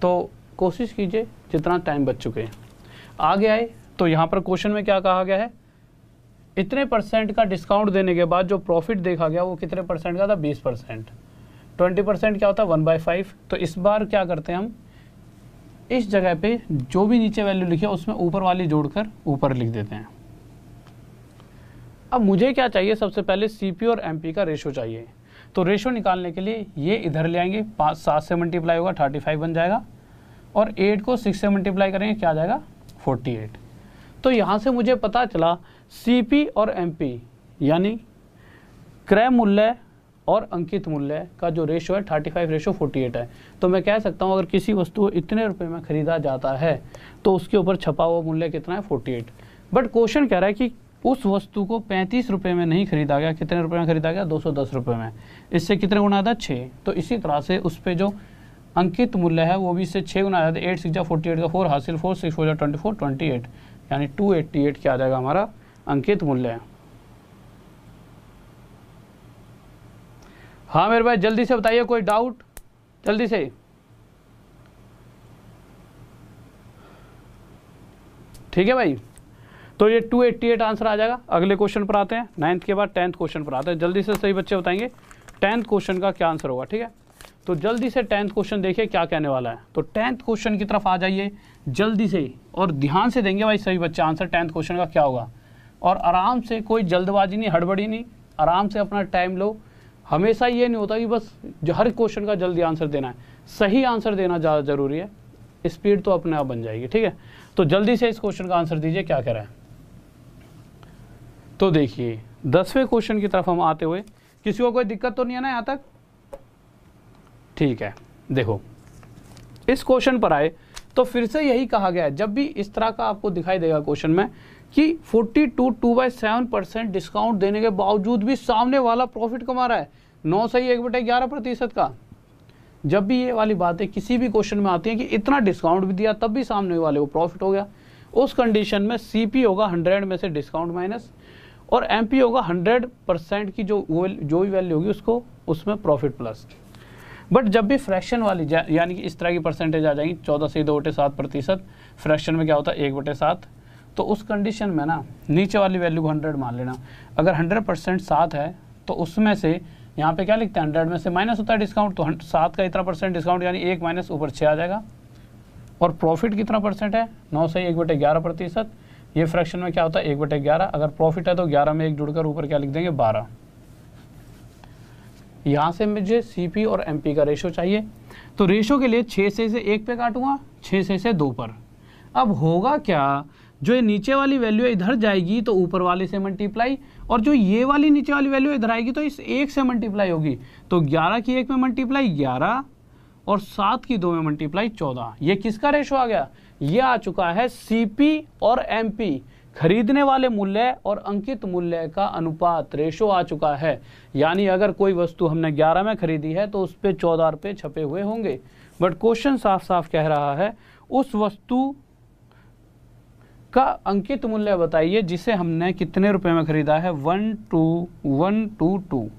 तो कोशिश कीजिए जितना टाइम बच चुके हैं। आगे आए तो यहाँ पर क्वेश्चन में क्या कहा गया है, इतने परसेंट का डिस्काउंट देने के बाद जो प्रॉफिट देखा गया वो कितने परसेंट का था, 20%। 20% क्या होता है 1/5। तो इस बार क्या करते हैं हम, इस जगह पे जो भी नीचे वैल्यू लिखी है उसमें ऊपर वाली जोड़कर ऊपर लिख देते हैं। अब मुझे क्या चाहिए, सबसे पहले सीपी और एमपी का रेशो चाहिए। तो रेशो निकालने के लिए ये इधर ले आएंगे, 7 से मल्टीप्लाई होगा 35 बन जाएगा, और 8 को 6 से मल्टीप्लाई करेंगे क्या आ जाएगा 48। तो यहाँ से मुझे पता चला सीपी और एमपी यानी क्रय मूल्य और अंकित मूल्य का जो रेशो है 35:48 है। तो मैं कह सकता हूँ अगर किसी वस्तु को इतने रुपए में खरीदा जाता है तो उसके ऊपर छपा हुआ मूल्य कितना है 48। बट क्वेश्चन कह रहा है कि उस वस्तु को 35 रुपये में नहीं खरीदा गया, कितने रुपए में खरीदा गया 210 रुपये में। इससे कितने गुना था 6। तो इसी तरह से उस पर जो अंकित मूल्य है वो भी इससे 6 गुना आ जाता है। 8 6 जा 48 का 4 हासिल 4 6 4 जा 24 28 यानी 288 क्या आ जाएगा हमारा अंकित मूल्य है। हाँ मेरे भाई जल्दी से बताइए, कोई डाउट जल्दी से। ठीक है भाई, तो ये 288 आंसर आ जाएगा। अगले क्वेश्चन पर आते हैं, 9th के बाद 10th क्वेश्चन पर आते हैं। जल्दी से सही बच्चे बताएंगे 10th क्वेश्चन का क्या आंसर होगा। ठीक है, तो जल्दी से 10th क्वेश्चन देखिए क्या कहने वाला है। तो 10th क्वेश्चन की तरफ आ जाइए जल्दी से, और ध्यान से देंगे भाई सही बच्चे आंसर 10th क्वेश्चन का क्या होगा। और आराम से, कोई जल्दबाजी नहीं, हड़बड़ी नहीं, आराम से अपना टाइम लो। हमेशा ये नहीं होता कि बस हर क्वेश्चन का जल्दी आंसर देना है, सही आंसर देना ज़्यादा ज़रूरी है। स्पीड तो अपने आप बन जाएगी। ठीक है, तो जल्दी से इस क्वेश्चन का आंसर दीजिए क्या कह रहा है। तो देखिए 10वें क्वेश्चन की तरफ हम आते हुए, किसी को कोई दिक्कत तो नहीं है ना यहाँ तक। ठीक है, देखो इस क्वेश्चन पर आए तो फिर से यही कहा गया है, जब भी इस तरह का आपको दिखाई देगा क्वेश्चन में कि 42 2/7% डिस्काउंट देने के बावजूद भी सामने वाला प्रॉफिट कमा रहा है 9 से 1/11% का। जब भी ये वाली बातें किसी भी क्वेश्चन में आती हैं कि इतना डिस्काउंट भी दिया तब भी सामने वाले को प्रॉफिट हो गया, उस कंडीशन में सीपी होगा 100 में से डिस्काउंट माइनस, और एमपी होगा 100% की जो भी वैल्यू होगी उसको, उसमें प्रॉफिट प्लस। बट जब भी फ्रैक्शन वाली यानी कि इस तरह की परसेंटेज आ जाएगी 14 से 2/7%, फ्रैक्शन में क्या होता है 1/7, तो उस कंडीशन में ना नीचे वाली वैल्यू को 100 मान लेना। अगर 100% 7 है तो उसमें से यहाँ पे क्या लिखते हैं 100 में से माइनस होता है डिस्काउंट, तो 7 का इतना परसेंट डिस्काउंट यानी 1 माइनस ऊपर 6 आ जाएगा। और प्रॉफिट कितना परसेंट है 9 से 1/11%, ये फ्रैक्शन में क्या होता है 1/11। अगर प्रॉफिट है तो 11 में 1 जुड़कर ऊपर क्या लिख देंगे 12। यहाँ से मुझे सीपी और एमपी का रेशो चाहिए, तो रेशो के लिए 6 से इसे 1 पे काटूंगा, 6 से इसे 2 पर। अब होगा क्या, जो ये नीचे वाली वैल्यू इधर जाएगी तो ऊपर वाले से मल्टीप्लाई, और जो ये वाली नीचे वाली वैल्यू इधर आएगी तो इस 1 से मल्टीप्लाई होगी। तो 11 की 1 में मल्टीप्लाई 11 और 7 की 2 में मल्टीप्लाई 14। ये किसका रेशो आ गया, ये आ चुका है सीपी और एमपी, खरीदने वाले मूल्य और अंकित मूल्य का अनुपात, रेशो आ चुका है। यानी अगर कोई वस्तु हमने 11 में खरीदी है तो उस पर 14 रुपये छपे हुए होंगे। बट क्वेश्चन साफ साफ कह रहा है उस वस्तु का अंकित मूल्य बताइए जिसे हमने कितने रुपए में खरीदा है, 12122,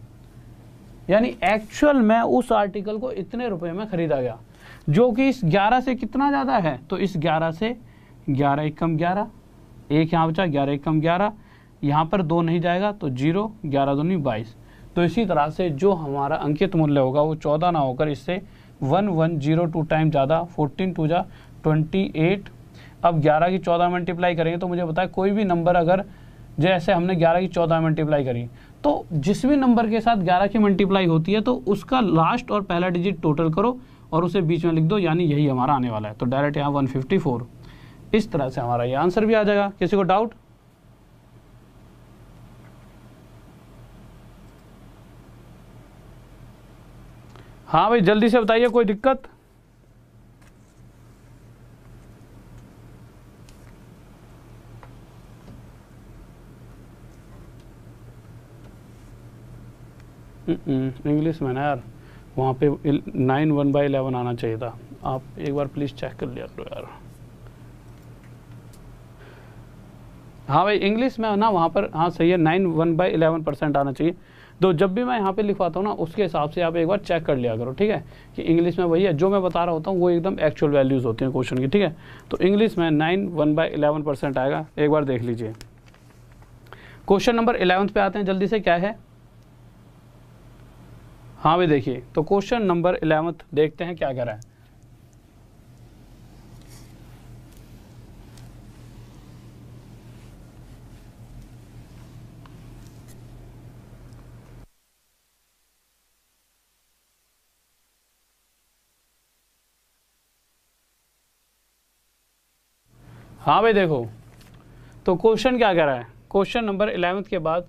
यानी एक्चुअल में उस आर्टिकल को इतने रुपए में खरीदा गया, जो कि इस 11 से कितना ज़्यादा है। तो इस 11 से 11 एकम 11, एक यहाँ बचा 11 एकम 11, यहाँ पर 2 नहीं जाएगा तो 0, 11 दूनी 22। तो इसी तरह से जो हमारा अंकित मूल्य होगा वो 14 ना होकर इससे 1102 टाइम ज़्यादा, 14 2 जा 28। अब 11 की 14 मल्टीप्लाई करेंगे तो मुझे बताया कोई भी नंबर अगर जैसे हमने 11 की 14 मल्टीप्लाई करी तो जिस भी नंबर के साथ 11 की मल्टीप्लाई होती है तो उसका लास्ट और पहला डिजिट टोटल करो और उसे बीच में लिख दो, यानी यही हमारा आने वाला है। तो डायरेक्ट यहाँ 154। इस तरह से हमारा ये आंसर भी आ जाएगा। किसी को डाउट? हाँ भाई जल्दी से बताइए, कोई दिक्कत? इंग्लिश में ना यार, वहाँ पे 9 1/11 आना चाहिए था। आप एक बार प्लीज़ चेक कर लिया करो यार। हाँ भाई इंग्लिश में ना वहाँ पर, हाँ सही है, 9 1/11% आना चाहिए। तो जब भी मैं यहाँ पे लिखवाता हूँ ना उसके हिसाब से आप एक बार चेक कर लिया करो, ठीक है, कि इंग्लिश में वही है जो मैं बता रहा होता हूँ, वो एकदम एक्चुअल वैल्यूज़ होती हैं क्वेश्चन की, ठीक है। तो इंग्लिश में 9 1/11% आएगा, एक बार देख लीजिए। क्वेश्चन नंबर 11 पे आते हैं जल्दी से, क्या है? हाँ भाई देखिए, तो क्वेश्चन नंबर 11 देखते हैं क्या कह रहा है। हाँ भाई देखो, तो क्वेश्चन क्या कह रहा है, क्वेश्चन नंबर 11 के बाद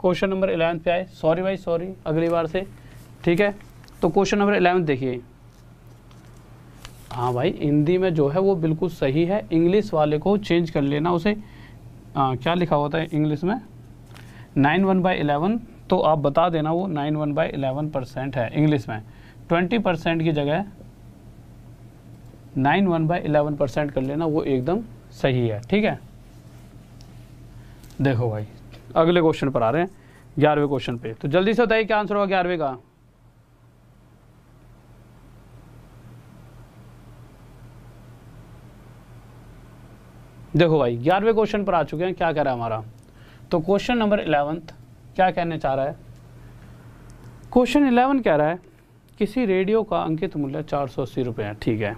क्वेश्चन नंबर 11 पे आए। सॉरी भाई सॉरी, अगली बार से, ठीक है। तो क्वेश्चन नंबर 11 देखिए। हाँ भाई हिंदी में जो है वो बिल्कुल सही है, इंग्लिश वाले को चेंज कर लेना, उसे क्या लिखा होता है इंग्लिश में 9 1/11, तो आप बता देना वो 9 1/11% है इंग्लिश में। 20% की जगह 9 1/11% कर लेना, वो एकदम सही है, ठीक है। देखो भाई अगले क्वेश्चन पर आ रहे हैं, 11वें क्वेश्चन पे। तो जल्दी से बताइए क्या आंसर होगा 11वें का। देखो भाई 11वें क्वेश्चन पर आ चुके हैं, क्या कह रहा है हमारा। तो क्वेश्चन नंबर 11 क्या कहने चाह रहा है, क्वेश्चन 11 कह रहा है किसी रेडियो का अंकित मूल्य 480 रुपये है, ठीक है,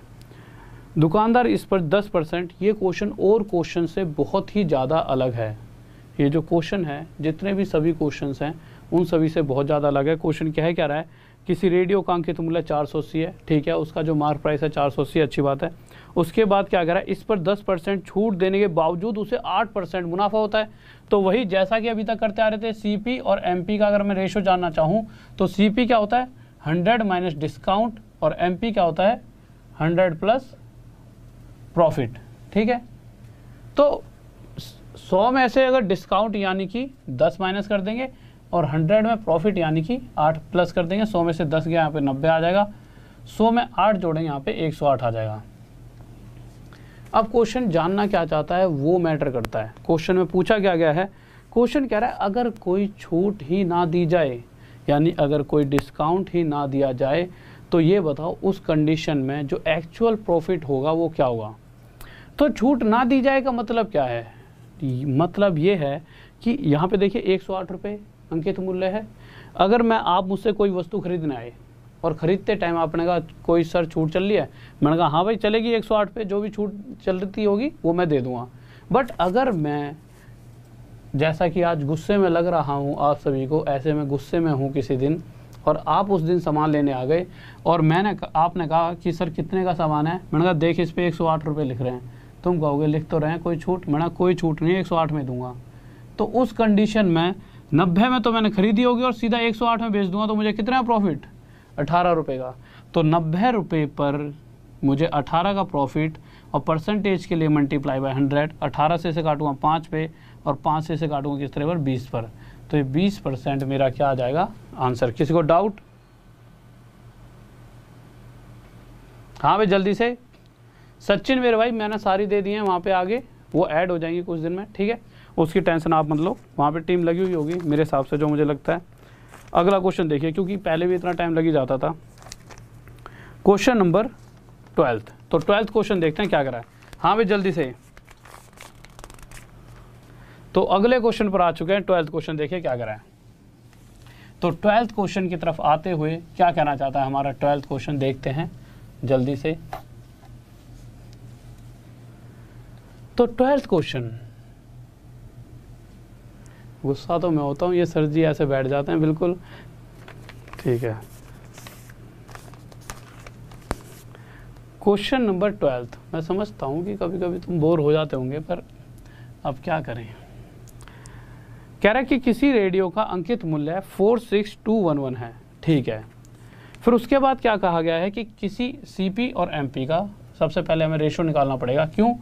दुकानदार इस पर 10%। ये क्वेश्चन और क्वेश्चन से बहुत ही ज़्यादा अलग है। ये जो क्वेश्चन है, जितने भी सभी क्वेश्चंस हैं उन सभी से बहुत ज़्यादा अलग है। क्वेश्चन क्या है, कह रहा है किसी रेडियो का अंकित मूल्य 480 है, ठीक है, उसका जो मार्क प्राइस है 480, अच्छी बात है। उसके बाद क्या कह रहा है, इस पर 10% छूट देने के बावजूद उसे 8% मुनाफा होता है। तो वही जैसा कि अभी तक करते आ रहे थे, सीपी और एमपी का अगर मैं रेशो जानना चाहूँ तो सीपी क्या होता है 100 माइनस डिस्काउंट, और एमपी क्या होता है 100 प्लस प्रॉफिट, ठीक है। तो 100 में से अगर डिस्काउंट यानी कि 10 माइनस कर देंगे और 100 में प्रॉफिट यानी कि 8 प्लस कर देंगे। 100 में से 10 गया, यहाँ पे 90 आ जाएगा। 100 में 8 जोड़ेंगे, यहाँ पे 108 आ जाएगा। अब क्वेश्चन जानना क्या चाहता है वो मैटर करता है। क्वेश्चन में पूछा क्या गया है, क्वेश्चन कह रहा है अगर कोई छूट ही ना दी जाए, यानी अगर कोई डिस्काउंट ही ना दिया जाए, तो ये बताओ उस कंडीशन में जो एक्चुअल प्रॉफिट होगा वो क्या होगा। तो छूट ना दी जाए का मतलब क्या है, मतलब ये है कि यहाँ पे देखिए 108 रुपये अंकित मूल्य है। अगर मैं आप मुझसे कोई वस्तु खरीदने आए और ख़रीदते टाइम आपने कहा कोई सर छूट चल रही है, मैंने कहा हाँ भाई चलेगी 108 पे, जो भी छूट चल रही होगी वो मैं दे दूँगा। बट अगर मैं जैसा कि आज गुस्से में लग रहा हूँ आप सभी को, ऐसे में गुस्से में हूँ किसी दिन, और आप उस दिन सामान लेने आ गए और आपने कहा कि सर कितने का सामान है, मैंने कहा देख इस पे 108 रुपये लिख रहे हैं, तुम कहोगे लिख तो रहे हैं कोई छूट, मैंने कोई छूट नहीं है, 108 में दूंगा। तो उस कंडीशन में 90 में तो मैंने खरीदी होगी और सीधा 108 में बेच दूंगा, तो मुझे कितना प्रॉफिट, 18 रुपये का। तो 90 रुपये पर मुझे 18 का प्रॉफिट, और परसेंटेज के लिए मल्टीप्लाई बाय 100, 18 से काटूंगा 5 पे और 5 से काटूंगा किस तरह पर, 20 पर। तो ये 20% मेरा क्या आ जाएगा आंसर। किसी को डाउट? हाँ भाई जल्दी से। सचिन मेरे भाई मैंने सारी दे दी है, वहाँ पे आगे वो ऐड हो जाएंगी कुछ दिन में, ठीक है, उसकी टेंशन आप मत लो, वहाँ पे टीम लगी हुई होगी मेरे हिसाब से जो मुझे लगता है। अगला क्वेश्चन देखिए, क्योंकि पहले भी इतना टाइम लग ही जाता था। क्वेश्चन नंबर 12, तो 12th क्वेश्चन देखते हैं क्या करा है। हाँ भाई जल्दी से। तो अगले क्वेश्चन पर आ चुके हैं, 12th क्वेश्चन देखिए क्या करा है। तो 12th क्वेश्चन की तरफ आते हुए क्या कहना चाहता है हमारा 12th क्वेश्चन, देखते हैं जल्दी से। तो 12th क्वेश्चन, गुस्सा तो मैं होता हूँ, ये सर जी ऐसे बैठ जाते हैं बिल्कुल, ठीक है। क्वेश्चन नंबर 12, मैं समझता हूँ कि कभी कभी तुम बोर हो जाते होंगे, पर अब क्या करें। कह रहा है कि किसी रेडियो का अंकित मूल्य 46211 है, ठीक है। फिर उसके बाद क्या कहा गया है कि किसी सीपी और एमपी का, सबसे पहले हमें रेशियो निकालना पड़ेगा, क्यों,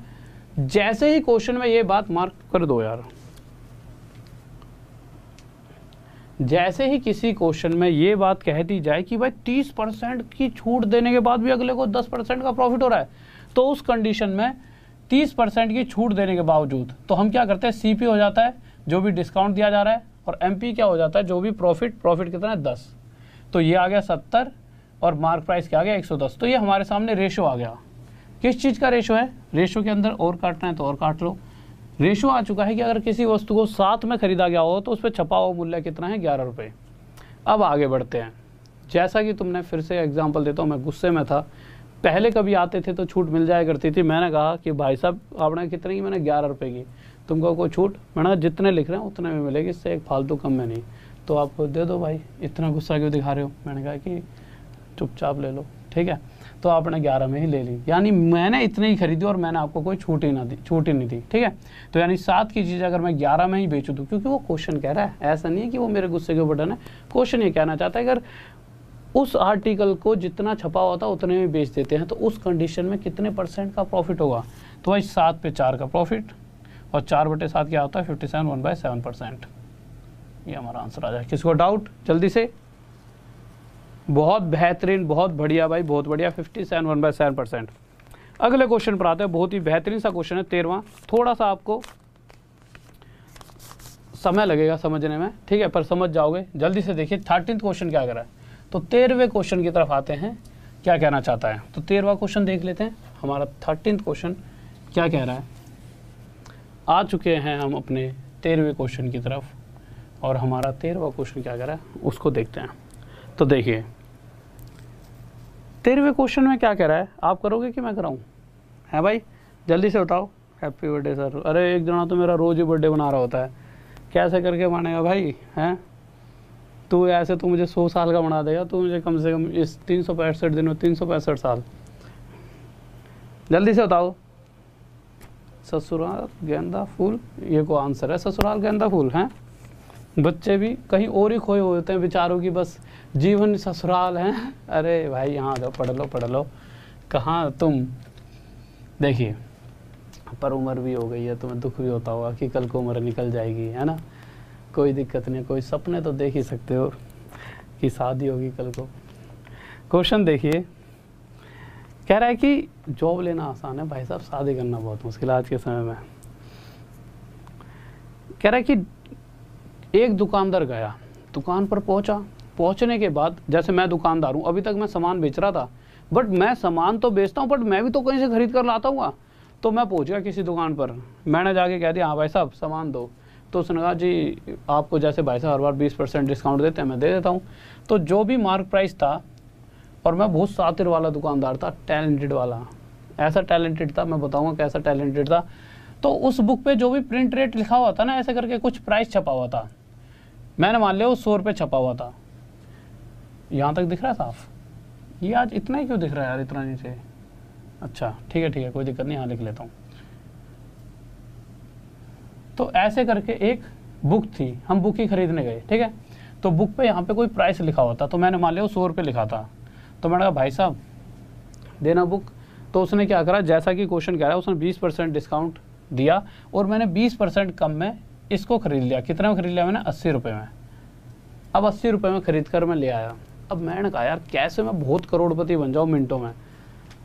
जैसे ही क्वेश्चन में ये बात मार्क कर दो यार, जैसे ही किसी क्वेश्चन में ये बात कह दी जाए कि भाई 30% की छूट देने के बाद भी अगले को 10% का प्रॉफिट हो रहा है, तो उस कंडीशन में 30% की छूट देने के बावजूद तो हम क्या करते हैं, सीपी हो जाता है जो भी डिस्काउंट दिया जा रहा है, और एमपी क्या हो जाता है, जो भी प्रॉफिट कितना है 10, तो ये आ गया 70 और मार्क प्राइस क्या आ गया 110। तो ये हमारे सामने रेशो आ गया। किस चीज़ का रेशो है, रेशो के अंदर और काटना है तो और काट लो। रेशो आ चुका है कि अगर किसी वस्तु को 7 में खरीदा गया हो तो उस पर छपा हुआ मूल्य कितना है, 11 रुपये। अब आगे बढ़ते हैं। जैसा कि तुमने, फिर से एग्जांपल देता हूँ, मैं गुस्से में था, पहले कभी आते थे तो छूट मिल जाया करती थी, मैंने कहा कि भाई साहब आपने कितने की, मैंने 11 रुपये की, तुमको कोई छूट, मैंने जितने लिख रहे हैं उतने में मिलेगी, इससे एक फालतू कम में नहीं, तो आप दे दो भाई, इतना गुस्सा क्यों दिखा रहे हो। मैंने कहा कि चुपचाप ले लो, ठीक है। तो आपने 11 में ही ले ली, यानी मैंने इतने ही खरीदी और मैंने आपको कोई छूट ही नहीं दी, ठीक है। तो यानी 7 की चीज़ अगर मैं 11 में ही बेचूँ दूँ, क्योंकि वो क्वेश्चन कह रहा है, ऐसा नहीं है कि वो मेरे गुस्से के बटन है, क्वेश्चन ये कहना चाहता है अगर उस आर्टिकल को जितना छपा हुआ था उतने में बेच देते हैं तो उस कंडीशन में कितने % का प्रॉफिट होगा। तो भाई 7 पे 4 का प्रॉफिट, और 4/7 क्या होता है 57, 1/7%। ये हमारा आंसर आ जाए। किसको डाउट, जल्दी से। बहुत बेहतरीन, बहुत बढ़िया भाई, बहुत बढ़िया, 57, 1/7%। अगले क्वेश्चन पर आते हैं, बहुत ही बेहतरीन सा क्वेश्चन है 13वां, थोड़ा सा आपको समय लगेगा समझने में, ठीक है, पर समझ जाओगे। जल्दी से देखिए 13th क्वेश्चन क्या कर रहा है। तो 13वें क्वेश्चन की तरफ आते हैं, क्या कहना चाहता है। तो 13वां क्वेश्चन देख लेते हैं, हमारा 13th क्वेश्चन क्या कह रहा है। आ चुके हैं हम अपने 13वें क्वेश्चन की तरफ, और हमारा 13वां क्वेश्चन क्या कह रहा है उसको देखते हैं। तो देखिए 13वें क्वेश्चन में क्या कह रहा है, आप करोगे कि मैं कराऊं, है भाई, जल्दी से बताओ। Happy birthday sir. अरे एक जना तो मेरा रोज़ ही बर्थडे बना रहा होता है, कैसे करके मानेगा भाई, हैं तू ऐसे तो मुझे 100 साल का बना देगा, तो मुझे कम से कम इस 365 दिन में 365 साल। जल्दी से बताओ। ससुराल गेंदा फूल, ये को आंसर है, ससुराल गेंदा फूल। हैं बच्चे भी कहीं और ही खोए हुए होते हैं बेचारों की, बस जीवन ससुराल है। अरे भाई यहाँ जाओ, पढ़ लो, कहाँ तुम। देखिए पर उम्र भी हो गई है, तुम्हें दुख भी होता होगा कि कल को उम्र निकल जाएगी, है ना, कोई दिक्कत नहीं, कोई सपने तो देख ही सकते हो कि शादी होगी कल को। क्वेश्चन देखिए, कह रहा है कि जॉब लेना आसान है भाई साहब, शादी करना बहुत मुश्किल है आज के समय में। कह रहा है कि एक दुकानदार गया, दुकान पर पहुंचने के बाद, जैसे मैं दुकानदार हूँ, अभी तक मैं सामान बेच रहा था, बट मैं सामान तो बेचता हूँ बट मैं भी तो कहीं से खरीद कर लाता हूँ। तो मैं पहुँच गया किसी दुकान पर, मैंने जाके कह दिया हाँ भाई साहब सामान दो, तो उसने कहा जी आपको जैसे भाई साहब हर बार 20% डिस्काउंट देते हैं, मैं दे देता हूँ। तो जो भी मार्क प्राइस था, और मैं बहुत शातिर वाला दुकानदार था, टैलेंटेड वाला, ऐसा टैलेंटेड था, मैं बताऊँगा कैसा टैलेंटेड था। तो उस बुक पे जो भी प्रिंट रेट लिखा हुआ था ना, ऐसे करके कुछ प्राइस छपा हुआ था, मैंने मान लिया वो 100 रुपये छपा हुआ था। यहाँ तक दिख रहा है साफ? ये आज इतना ही क्यों दिख रहा है यार, इतना नीचे? अच्छा ठीक है कोई दिक्कत नहीं, यहाँ लिख लेता हूँ। तो ऐसे करके एक बुक थी, हम बुक ही खरीदने गए, ठीक है। तो बुक पे यहाँ पे कोई प्राइस लिखा हुआ था, तो मैंने मान लिया वो 100 रुपये लिखा था। तो मैंने कहा भाई साहब देना बुक। तो उसने क्या करा, जैसा कि क्वेश्चन कह रहा है, उसने 20% डिस्काउंट दिया और मैंने 20% कम में इसको खरीद लिया। कितने में खरीद लिया मैंने? 80 रुपये में। अब 80 रुपये में खरीद कर मैं ले आया। अब मैंने कहा यार कैसे मैं बहुत करोड़पति बन जाऊँ मिनटों में,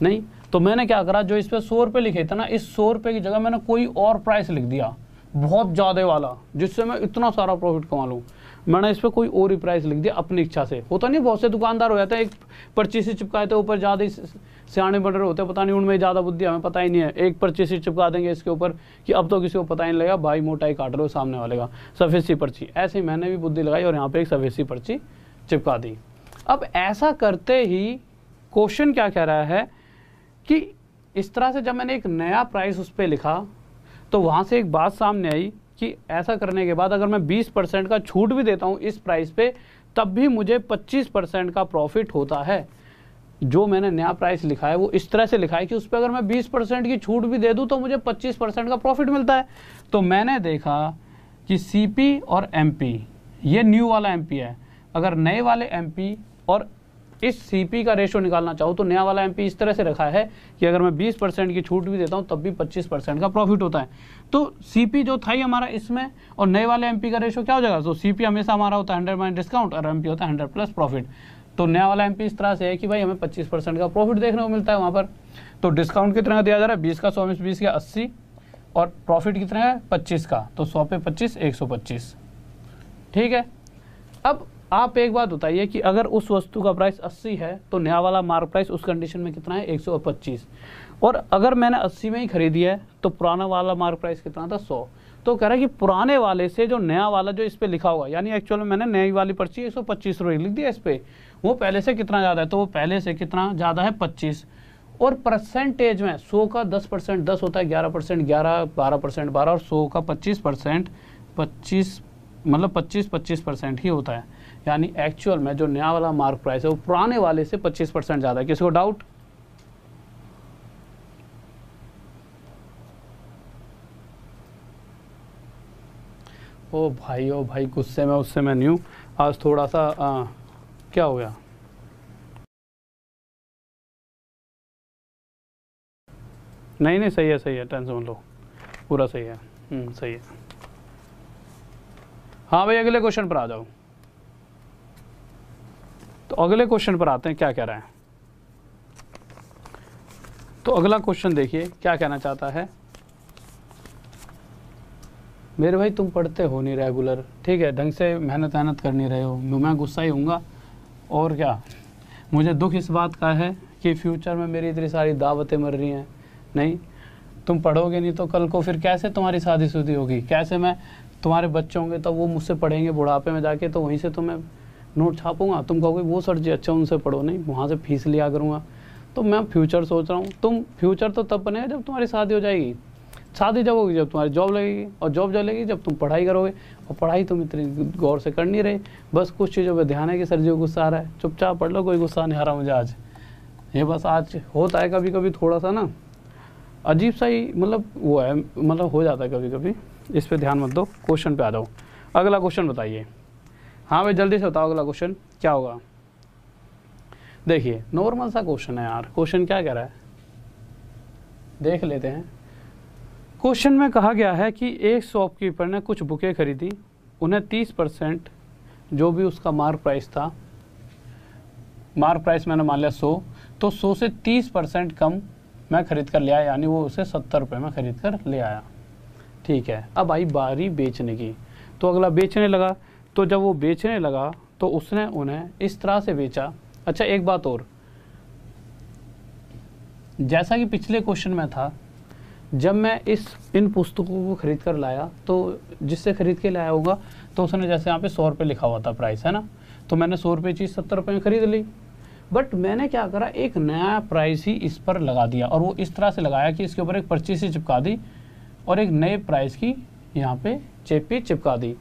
नहीं। तो मैंने क्या करा, जो इस पर 100 रुपये लिखे थे ना, इस 100 रुपये की जगह मैंने कोई और प्राइस लिख दिया, बहुत ज़्यादा वाला, जिससे मैं इतना सारा प्रॉफिट कमा लूँ। मैंने इस पर कोई और ही प्राइस लिख दिया अपनी इच्छा से। होता नहीं, बहुत से दुकानदार हो जाते हैं, एक पर्ची से चिपकाए थे ऊपर, ज़्यादा सियाने बन रहे होते हैं, पता नहीं उनमें ज़्यादा बुद्धि, हमें पता ही नहीं है। एक पर्ची से चिपका देंगे इसके ऊपर कि अब तो किसी को पता ही नहीं लगेगा भाई मोटाई काट रहे हो सामने वाले का, सफ़ेद सी पर्ची। ऐसे ही मैंने भी बुद्धि लगाई और यहाँ पर एक सफ़ेद सी पर्ची चिपका दी। अब ऐसा करते ही क्वेश्चन क्या कह रहा है कि इस तरह से जब मैंने एक नया प्राइस उस पर लिखा, तो वहाँ से एक बात सामने आई कि ऐसा करने के बाद अगर मैं 20% का छूट भी देता हूँ इस प्राइस पे, तब भी मुझे 25% का प्रॉफिट होता है। जो मैंने नया प्राइस लिखा है वो इस तरह से लिखा है कि उस पर अगर मैं 20% की छूट भी दे दूँ तो मुझे 25% का प्रॉफिट मिलता है। तो मैंने देखा कि CP और MP, ये न्यू वाला MP है। अगर नए वाले MP और इस CP का रेशो निकालना चाहूँ तो नया वाला MP इस तरह से रखा है कि अगर मैं 20% की छूट भी देता हूँ तब भी 25% का प्रॉफिट होता है। तो CP जो था ही हमारा इसमें, और नए वाले MP का रेशो क्या हो जाएगा? तो CP हमेशा हमारा होता है 100 माइनस डिस्काउंट और MP होता है 100 प्लस प्रॉफिट। तो नया वाला MP इस तरह से है कि भाई हमें 25% का प्रॉफिट देखने को मिलता है वहाँ पर। तो डिस्काउंट कितना दिया जा रहा है? 20 का 100 में 20 का 80, और प्रॉफिट कितना है? 25 का। तो 100 पे 25 125, ठीक है। अब आप एक बात बताइए कि अगर उस वस्तु का प्राइस 80 है तो नया वाला मार्क प्राइस उस कंडीशन में कितना है? 125। और अगर मैंने 80 में ही खरीदी है तो पुराना वाला मार्क प्राइस कितना था? 100। तो कह रहा है कि पुराने वाले से जो नया वाला जो इस पे लिखा होगा, यानी एक्चुअल में मैंने नई वाली पर्ची 125 रुपये लिख दिया इस पर, वो पहले से कितना ज़्यादा है? तो वो पहले से कितना ज़्यादा है? 25। और परसेंटेज में 100 का 10% 10 होता है, 11% 11, 12% 12, और 100 का 25% 25, मतलब 25% ही होता है। यानी एक्चुअल में जो नया वाला मार्क प्राइस है वो पुराने वाले से 25% ज़्यादा है। किसी को डाउट? ओ भाई गुस्से में उससे मैं नहीं हूँ आज, थोड़ा सा क्या हो गया? नहीं सही है, टेंशन मत लो, पूरा सही है। सही है। हाँ भाई अगले क्वेश्चन पर आ जाओ। तो अगले क्वेश्चन पर आते हैं, क्या कह रहा है। तो अगला क्वेश्चन देखिए क्या कहना चाहता है। मेरे भाई तुम पढ़ते हो नहीं रेगुलर, ठीक है, ढंग से मेहनत कर नहीं रहे हो, मैं गुस्सा ही हूँगा। और क्या, मुझे दुख इस बात का है कि फ्यूचर में मेरी इतनी सारी दावतें मर रही हैं। नहीं, तुम पढ़ोगे नहीं तो कल को फिर कैसे तुम्हारी शादी होगी? कैसे मैं, तुम्हारे बच्चे होंगे तो वो मुझसे पढ़ेंगे बुढ़ापे में जाके, तो वहीं से तो मैं नोट छापूंगा। तुम कहोगे वो सर जी अच्छा उनसे पढ़ो, नहीं वहाँ से फीस लिया करूँगा। तो मैं फ्यूचर सोच रहा हूँ। तुम फ्यूचर तो तब बनेगा जब तुम्हारी शादी हो जाएगी, शादी जब होगी जब तुम्हारी जॉब लगेगी, और जॉब जब लगेगी जब तुम पढ़ाई करोगे। और पढ़ाई तुम इतनी गौर से कर नहीं रहे, बस कुछ चीज़ों पर ध्यान है कि सर जी को गुस्सा आ रहा है, चुपचाप पढ़ लो, कोई गुस्सा नहीं आ रहा मुझे आज। ये बस आज होता है कभी कभी थोड़ा सा ना अजीब सा ही, मतलब वो है, मतलब हो जाता है कभी कभी। इस पे ध्यान मत दो, क्वेश्चन पे आ जाओ। अगला क्वेश्चन बताइए। हाँ भाई जल्दी से बताओ अगला क्वेश्चन क्या होगा। देखिए नॉर्मल सा क्वेश्चन है यार। क्वेश्चन क्या कह रहा है देख लेते हैं। क्वेश्चन में कहा गया है कि एक शॉपकीपर ने कुछ बुकें खरीदी, उन्हें 30% जो भी उसका मार्क प्राइस था, मार्क प्राइस मैंने मान लिया 100, तो 100 से 30% कम मैं खरीद कर ले आया, यानी वो उसे 70 रुपये में खरीद कर ले आया। ठीक है, अब आई बारी बेचने की। तो अगला बेचने लगा। तो जब वो बेचने लगा तो उसने उन्हें इस तरह से बेचा। अच्छा एक बात और, जैसा कि पिछले क्वेश्चन में था, जब मैं इन पुस्तकों को खरीद कर लाया तो जिससे खरीद के लाया होगा तो उसने जैसे यहाँ पे 100 रुपये लिखा हुआ था प्राइस, है ना, तो मैंने 100 रुपये चीज़ 70 रुपये में खरीद ली। बट मैंने क्या करा, एक नया प्राइस ही इस पर लगा दिया, और वो इस तरह से लगाया कि इसके ऊपर एक पर्ची सी चिपका दी और एक नए प्राइस की यहाँ पे चेपी चिपका दी।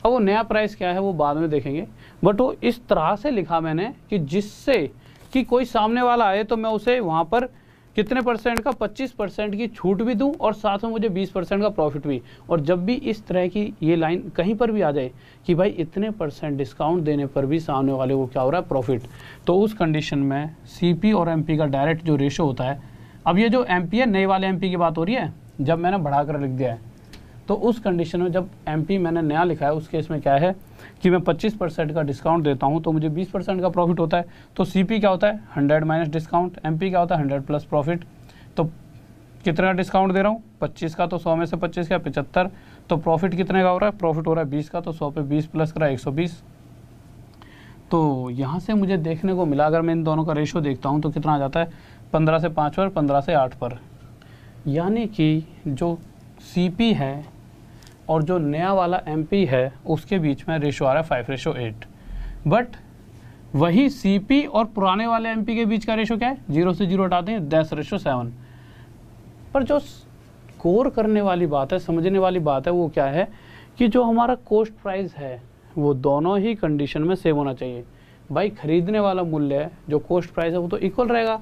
अब वो नया प्राइस क्या है वो बाद में देखेंगे, बट वो इस तरह से लिखा मैंने कि जिससे कि कोई सामने वाला आए तो मैं उसे वहाँ पर कितने परसेंट का 25% की छूट भी दूं और साथ में मुझे 20% का प्रॉफिट भी। और जब भी इस तरह की ये लाइन कहीं पर भी आ जाए कि भाई इतने % डिस्काउंट देने पर भी सामने वाले को क्या हो रहा है, प्रॉफिट, तो उस कंडीशन में सीपी और एमपी का डायरेक्ट जो रेशो होता है, अब ये जो एमपी है नए वाले एमपी की बात हो रही है, जब मैंने बढ़ाकर लिख दिया है तो उस कंडीशन में जब एमपी मैंने नया लिखा है उस केस में क्या है कि मैं 25% का डिस्काउंट देता हूं तो मुझे 20% का प्रॉफिट होता है। तो सीपी क्या होता है 100 माइनस डिस्काउंट, एमपी क्या होता है 100 प्लस प्रॉफिट। तो कितना डिस्काउंट दे रहा हूं 25 का, तो 100 में से 25 का 75, तो प्रॉफिट कितने का हो रहा है, प्रॉफिट हो रहा है 20 का, तो 100 पे 20 प्लस करा 120। तो यहाँ से मुझे देखने को मिला अगर मैं इन दोनों का रेशो देखता हूँ तो कितना आ जाता है 15 से 5 पर, 15 से 8 पर, यानी कि जो सीपी है और जो नया वाला एमपी है उसके बीच में रेशो आ रहा है 5:8। बट वही सीपी और पुराने वाले एमपी के बीच का रेशो क्या है, 0 से 0 हटाते हैं 10:7। पर जो स्कोर करने वाली बात है, समझने वाली बात है, वो क्या है कि जो हमारा कॉस्ट प्राइस है वो दोनों ही कंडीशन में सेम होना चाहिए। भाई खरीदने वाला मूल्य है जो कॉस्ट प्राइस है वो तो इक्वल रहेगा,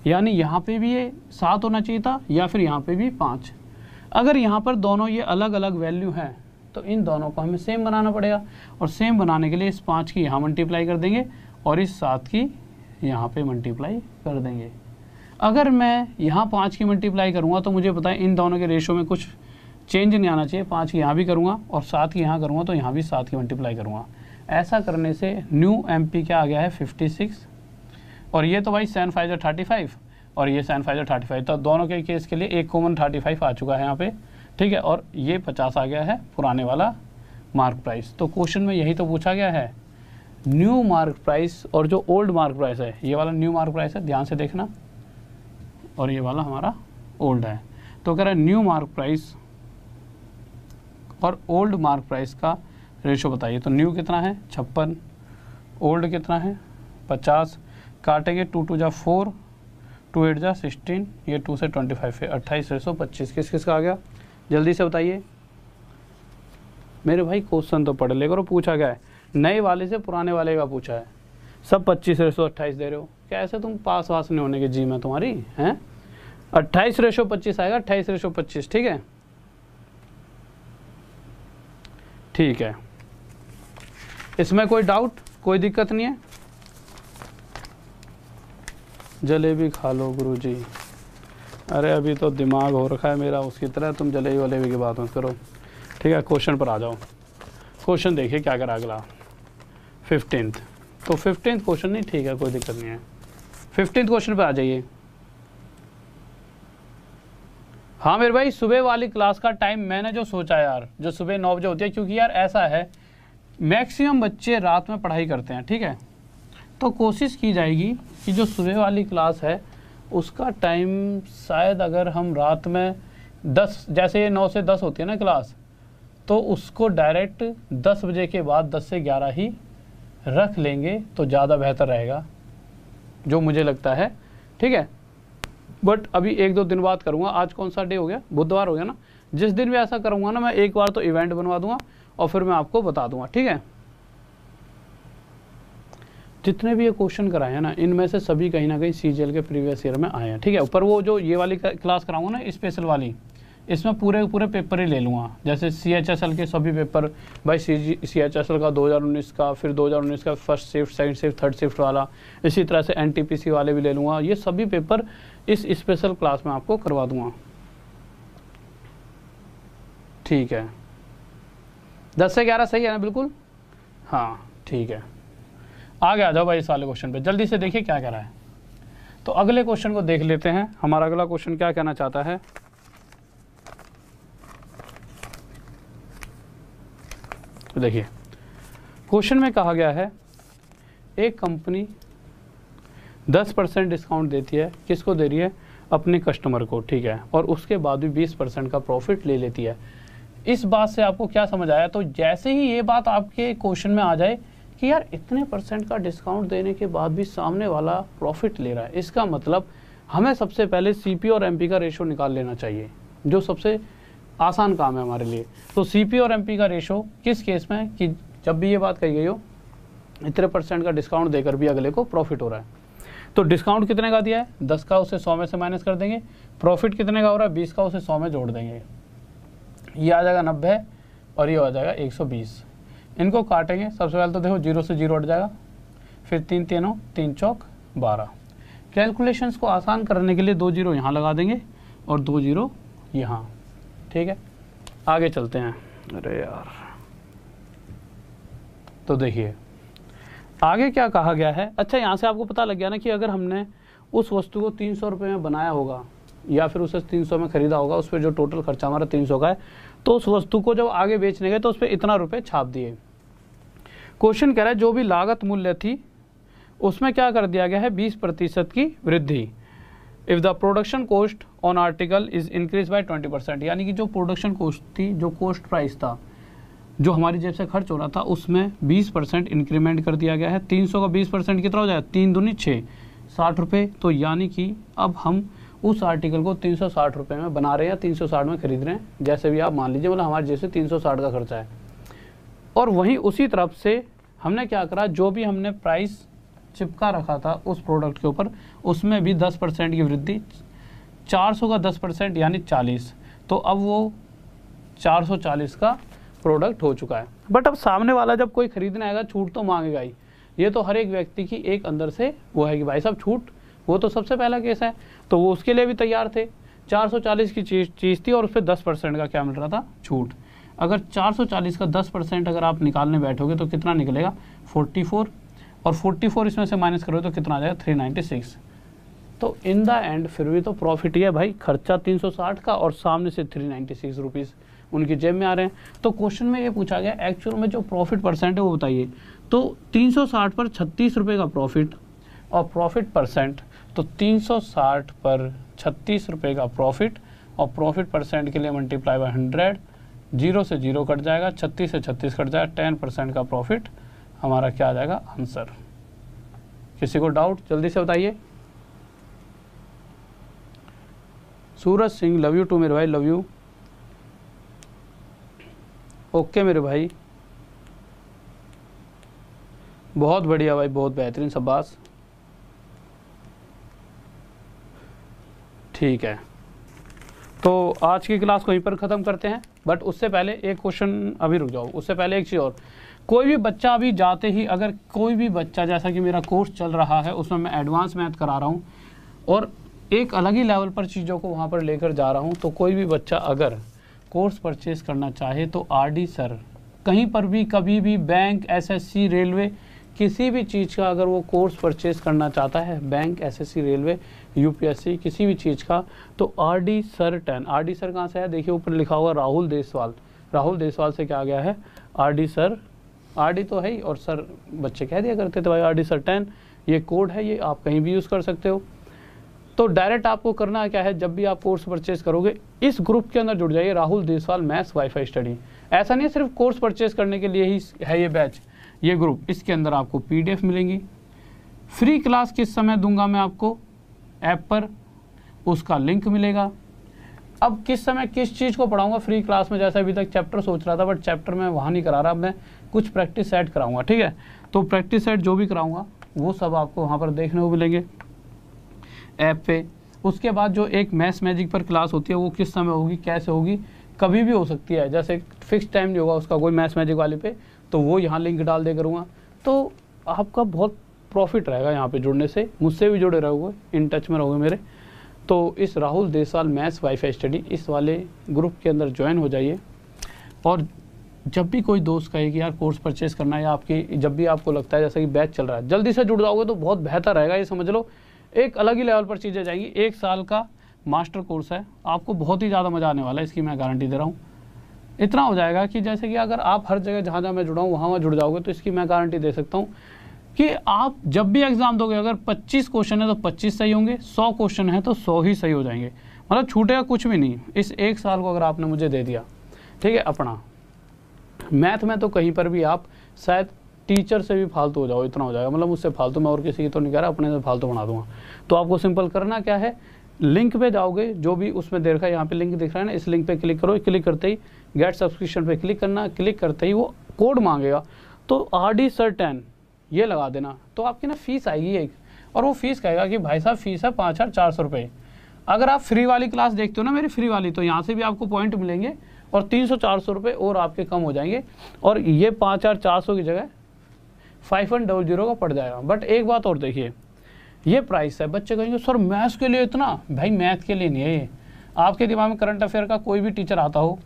यानी यहाँ पे भी ये 7 होना चाहिए था या फिर यहाँ पे भी 5। अगर यहाँ पर दोनों ये अलग अलग वैल्यू हैं तो इन दोनों को हमें सेम बनाना पड़ेगा, और सेम बनाने के लिए इस 5 की यहाँ मल्टीप्लाई कर देंगे और इस 7 की यहाँ पे मल्टीप्लाई कर देंगे। अगर मैं यहाँ 5 की मल्टीप्लाई करूँगा तो मुझे पता है इन दोनों के रेशो में कुछ चेंज नहीं आना चाहिए। 5 की यहाँ भी करूँगा और 7 की यहाँ करूँगा तो यहाँ भी 7 की मल्टीप्लाई करूँगा। ऐसा करने से न्यू एमपी क्या आ गया है 56, और ये तो भाई 7 5 35 और ये 7 5 35, तो दोनों के केस के लिए एक कॉमन 35 आ चुका है यहाँ पे, ठीक है, और ये 50 आ गया है पुराने वाला मार्क प्राइस। तो क्वेश्चन में यही तो पूछा गया है, न्यू मार्क प्राइस और जो ओल्ड मार्क प्राइस है, ये वाला न्यू मार्क प्राइस है, ध्यान से देखना, और ये वाला हमारा ओल्ड है। तो कह रहा है न्यू मार्क प्राइस और ओल्ड मार्क प्राइस का रेशो बताइए। तो न्यू कितना है 56, ओल्ड कितना है 50, काटेंगे 2 2 जा 4, 2 8 जा 16, ये 2 से 25 है 28/125। किस किस का आ गया जल्दी से बताइए मेरे भाई। क्वेश्चन तो पढ़ ले करो, पूछा गया है नए वाले से पुराने वाले का पूछा है, सब 25/128 दे रहे हो, कैसे तुम पास वास नहीं होने की जी में तुम्हारी हैं। 28/25 आएगा, 28/25, ठीक है, ठीक है, इसमें कोई डाउट कोई दिक्कत नहीं है। जलेबी खा लो गुरुजी, अरे अभी तो दिमाग हो रखा है मेरा उसकी तरह, तुम जलेबी वलेबी की बात मत करो, ठीक है। क्वेश्चन पर आ जाओ, क्वेश्चन देखिए क्या करा अगला 15th, तो 15th क्वेश्चन नहीं, ठीक है कोई दिक्कत नहीं है। 15th क्वेश्चन पर आ जाइए। हाँ मेरे भाई सुबह वाली क्लास का टाइम मैंने जो सोचा यार, जो सुबह 9 बजे होती है, क्योंकि यार ऐसा है मैक्सिमम बच्चे रात में पढ़ाई करते हैं, ठीक है, तो कोशिश की जाएगी कि जो सुबह वाली क्लास है उसका टाइम शायद अगर हम रात में 10, जैसे ये 9 से 10 होती है ना क्लास, तो उसको डायरेक्ट 10 बजे के बाद 10 से 11 ही रख लेंगे तो ज़्यादा बेहतर रहेगा, जो मुझे लगता है, ठीक है। बट अभी 1-2 दिन बाद करूँगा। आज कौन सा डे हो गया, बुधवार हो गया ना, जिस दिन भी ऐसा करूँगा ना मैं एक बार तो इवेंट बनवा दूंगा और फिर मैं आपको बता दूंगा, ठीक है। जितने भी ये क्वेश्चन कराए हैं ना इनमें से सभी कहीं ना कहीं सीजीएल के प्रीवियस ईयर में आए हैं, ठीक है। ऊपर वो जो ये वाली क्लास कराऊंगा ना स्पेशल वाली, इसमें पूरे पेपर ही ले लूँगा, जैसे CHSL के सभी पेपर, भाई CHSL का 2019 का, फिर 2019 का first shift, second shift, third shift वाला, इसी तरह से NTPC वाले भी ले लूँगा। ये सभी पेपर इस स्पेशल क्लास में आपको करवा दूँगा, ठीक है। 10 से 11 सही है ना, बिल्कुल, हाँ ठीक है। आगे आ जाओ भाई इस वाले क्वेश्चन पे, जल्दी से देखिए क्या कह रहा है। तो अगले क्वेश्चन को देख लेते हैं, हमारा अगला क्वेश्चन क्या कहना चाहता है। तो देखिए क्वेश्चन में कहा गया है एक कंपनी 10% डिस्काउंट देती है, किसको दे रही है, अपने कस्टमर को, ठीक है, और उसके बाद भी 20% का प्रॉफिट ले लेती है। इस बात से आपको क्या समझ आया, तो जैसे ही ये बात आपके क्वेश्चन में आ जाए कि यार इतने % का डिस्काउंट देने के बाद भी सामने वाला प्रॉफिट ले रहा है, इसका मतलब हमें सबसे पहले सीपी और एमपी का रेशो निकाल लेना चाहिए, जो सबसे आसान काम है हमारे लिए। तो CP और MP का रेशो किस केस में, कि जब भी ये बात कही गई हो इतने % का डिस्काउंट देकर भी अगले को प्रॉफिट हो रहा है। तो डिस्काउंट कितने का दिया है, 10 का, उसे 100 में से माइनस कर देंगे। प्रॉफिट कितने का हो रहा है, 20 का, उसे 100 में जोड़ देंगे। ये आ जाएगा 90 और ये आ जाएगा 120। इनको काटेंगे, सबसे पहले तो देखो 0 से 0 हट जाएगा, फिर 3 तीनों 3 चौक 12। कैलकुलेशंस को आसान करने के लिए 2 0 यहाँ लगा देंगे और 2 0 यहाँ। ठीक है, आगे चलते हैं। अरे यार, तो देखिए आगे क्या कहा गया है। अच्छा, यहाँ से आपको पता लग गया ना कि अगर हमने उस वस्तु को 300 रुपये में बनाया होगा या फिर उसे 300 में खरीदा होगा, उस पर जो टोटल खर्चा हमारा 300 का है, तो उस वस्तु को जब आगे बेचने गए तो उस पर इतना रुपये छाप दिए। क्वेश्चन कह रहा है जो भी लागत मूल्य थी उसमें क्या कर दिया गया है, 20% की वृद्धि। If the production cost on article is increase by 20%, यानी कि जो प्रोडक्शन कॉस्ट थी, जो कॉस्ट प्राइस था, जो हमारी जेब से खर्च हो रहा था, उसमें 20% इंक्रीमेंट कर दिया गया है। 300 का 20% कितना हो जाएगा, 3 दूनी 6, 60 रुपये। तो यानी कि अब हम उस आर्टिकल को 360 रुपये में बना रहे हैं या 360 में खरीद रहे हैं, जैसे भी आप मान लीजिए, मतलब हमारे जैसे 360 का खर्चा है। और वहीं उसी तरफ से हमने क्या करा, जो भी हमने प्राइस चिपका रखा था उस प्रोडक्ट के ऊपर, उसमें भी 10% की वृद्धि, 400 का 10% यानी 40। तो अब वो 440 का प्रोडक्ट हो चुका है। बट अब सामने वाला जब कोई खरीदने आएगा, छूट तो मांगेगा ही। ये तो हर एक व्यक्ति की एक अंदर से वो है कि भाई साहब छूट, वो तो सबसे पहला केस है, तो वो उसके लिए भी तैयार थे। 440 की चीज़ थी और उस पर 10% का क्या मिल रहा था, छूट। अगर 440 का 10% अगर आप निकालने बैठोगे तो कितना निकलेगा, 44, और 44 इसमें से माइनस करोगे तो कितना आ जाएगा, 396। तो इन द एंड फिर भी तो प्रॉफिट ही है भाई, खर्चा 360 का और सामने से 396 रुपीज़ उनकी जेब में आ रहे हैं। तो क्वेश्चन में ये पूछा गया एक्चुअल में जो प्रॉफिट परसेंट है वो बताइए। तो 360 पर 36 रुपये का प्रॉफिट और प्रॉफिट परसेंट, तो 360 पर 36 रुपये का प्रॉफिट और प्रॉफिट परसेंट के लिए मल्टीप्लाई बाय 100, 0 से 0 कट जाएगा, 36 से 36 कट जाएगा, 10% का प्रॉफिट हमारा क्या आ जाएगा, आंसर। किसी को डाउट जल्दी से बताइए। Suraj Singh, love you to मेरे भाई, लव यू। ओके मेरे भाई, बहुत बढ़िया भाई, बहुत बेहतरीन, शाबाश। ठीक है, तो आज की क्लास को यहीं पर ख़त्म करते हैं। बट उससे पहले एक क्वेश्चन, अभी रुक जाओ, उससे पहले एक चीज़ और। कोई भी बच्चा अभी जाते ही, अगर कोई भी बच्चा, जैसा कि मेरा कोर्स चल रहा है उसमें मैं एडवांस मैथ करा रहा हूँ और एक अलग ही लेवल पर चीज़ों को वहाँ पर लेकर जा रहा हूँ, तो कोई भी बच्चा अगर कोर्स परचेज़ करना चाहे तो RD सर, कहीं पर भी कभी भी, बैंक, SSC, रेलवे, किसी भी चीज़ का अगर वो कोर्स परचेज़ करना चाहता है, बैंक, SSC, रेलवे, UPSC, किसी भी चीज़ का, तो RD सर 10। RD सर कहाँ से है, देखिए ऊपर लिखा हुआ राहुल देसवाल। राहुल देसवाल से क्या आ गया है, RD सर। RD तो है ही, और सर बच्चे कह दिया करते थे भाई, RD सर 10 ये कोड है, ये आप कहीं भी यूज़ कर सकते हो। तो डायरेक्ट आपको करना क्या है, जब भी आप कोर्स परचेज करोगे इस ग्रुप के अंदर जुड़ जाइए, Rahul Deswal maths wifi study. ऐसा नहीं सिर्फ कोर्स परचेज करने के लिए ही है ये बैच, ये ग्रुप। इसके अंदर आपको PDF मिलेंगी। फ्री क्लास किस समय दूंगा मैं आपको, ऐप पर उसका लिंक मिलेगा। अब किस समय किस चीज़ को पढ़ाऊंगा फ्री क्लास में, जैसे अभी तक चैप्टर सोच रहा था, बट चैप्टर में वहाँ नहीं करा रहा, मैं कुछ प्रैक्टिस सेट कराऊंगा। ठीक है, तो प्रैक्टिस सेट जो भी कराऊंगा वो सब आपको वहाँ पर देखने को मिलेंगे ऐप पे। उसके बाद जो एक मैथ्स मैजिक पर क्लास होती है वो किस समय होगी, कैसे होगी, कभी भी हो सकती है, जैसे फिक्स टाइम नहीं होगा उसका कोई मैथ्स मैजिक वाले पे, तो वो यहाँ लिंक डाल दे करूँगा। तो आपका बहुत प्रॉफिट रहेगा यहाँ पे जुड़ने से, मुझसे भी जुड़े रहोगे, इन टच में रहोगे मेरे। तो इस Rahul Deswal maths wifi study इस वाले ग्रुप के अंदर ज्वाइन हो जाइए। और जब भी कोई दोस्त कहे कि यार कोर्स परचेस करना है, या आपकी जब भी आपको लगता है जैसे कि बैच चल रहा है, जल्दी से जुड़ जाओगे तो बहुत बेहतर रहेगा। ये समझ लो एक अलग ही लेवल पर चीज़ें जाएंगी। 1 साल का मास्टर कोर्स है, आपको बहुत ही ज़्यादा मज़ा आने वाला है, इसकी मैं गारंटी दे रहा हूँ। इतना हो जाएगा कि जैसे कि अगर आप हर जगह जहाँ जहाँ मैं जुड़ा हूँ वहाँ जुड़ जाओगे, तो इसकी मैं गारंटी दे सकता हूँ कि आप जब भी एग्जाम दोगे, अगर 25 क्वेश्चन है तो 25 सही होंगे, 100 क्वेश्चन है तो 100 ही सही हो जाएंगे, मतलब छूटेगा कुछ भी नहीं। इस 1 साल को अगर आपने मुझे दे दिया, ठीक है, अपना मैथ में तो कहीं पर भी आप शायद टीचर से भी फालतू हो जाओ, इतना हो जाएगा, मतलब मुझसे फालतू, मैं और किसी की तो नहीं कह रहा, अपने से फालतू बना दूंगा। तो आपको सिंपल करना क्या है, लिंक पे जाओगे, जो भी उसमें दे रखा है, यहाँ पे लिंक दिख रहा है ना, इस लिंक पे क्लिक करो। क्लिक करते ही गेट सब्सक्रिप्शन पे क्लिक करना। क्लिक करते ही वो कोड मांगेगा, तो RD Sir 10 ये लगा देना, तो आपकी ना फीस आएगी एक, और वो फीस कहेगा कि भाई साहब फीस है 5400 रुपये। अगर आप फ्री वाली क्लास देखते हो ना मेरी फ्री वाली, तो यहाँ से भी आपको पॉइंट मिलेंगे और 300-400 रुपये और आपके कम हो जाएंगे, और ये 5400 की जगह 5100 का पड़ जाएगा। बट एक बात और देखिए, ये प्राइस है। बच्चे कहेंगे सर मैथ्स के लिए इतना, भाई मैथ के लिए नहीं है ये। आपके दिमाग में करंट अफेयर का कोई भी टीचर आता हो,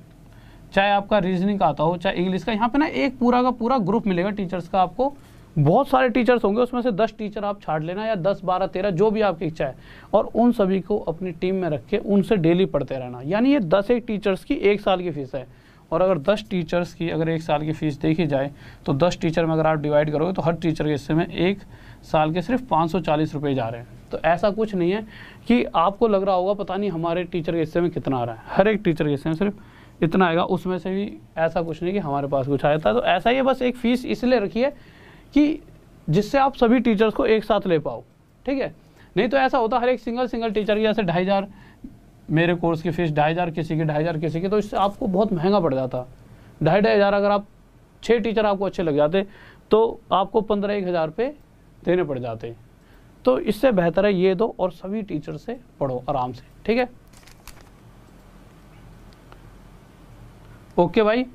चाहे आपका रीजनिंग का आता हो, चाहे इंग्लिश का, यहाँ पे ना एक पूरा का पूरा ग्रुप मिलेगा टीचर्स का आपको। बहुत सारे टीचर्स होंगे, उसमें से 10 टीचर आप छाड़ लेना, या 10, 12, 13 जो भी आपकी इच्छा है, और उन सभी को अपनी टीम में रख के उनसे डेली पढ़ते रहना। यानी ये 10 एक टीचर्स की 1 साल की फीस है। और अगर 10 टीचर्स की अगर 1 साल की फीस देखी जाए, तो 10 टीचर में अगर आप डिवाइड करोगे तो हर टीचर के हिस्से में 1 साल के सिर्फ 540 रुपये जा रहे हैं। तो ऐसा कुछ नहीं है कि आपको लग रहा होगा पता नहीं हमारे टीचर के हिस्से में कितना आ रहा है। हर एक टीचर के हिस्से में सिर्फ इतना आएगा, उसमें से भी ऐसा कुछ नहीं कि हमारे पास कुछ आया था। तो ऐसा ही है, बस एक फ़ीस इसलिए रखी है कि जिससे आप सभी टीचर्स को एक साथ ले पाओ, ठीक है। नहीं तो ऐसा होता हर एक सिंगल टीचर की, जैसे 2500 मेरे कोर्स की फ़ीस, 2500 किसी की, 2500 किसी की, तो इससे आपको बहुत महंगा पड़ जाता। 2500 अगर आप 6 टीचर आपको अच्छे लग जाते तो आपको 15-1000 रुपये देने पड़ जाते। तो इससे बेहतर है ये दो और सभी टीचर से पढ़ो आराम से, ठीक है। ओके भाई,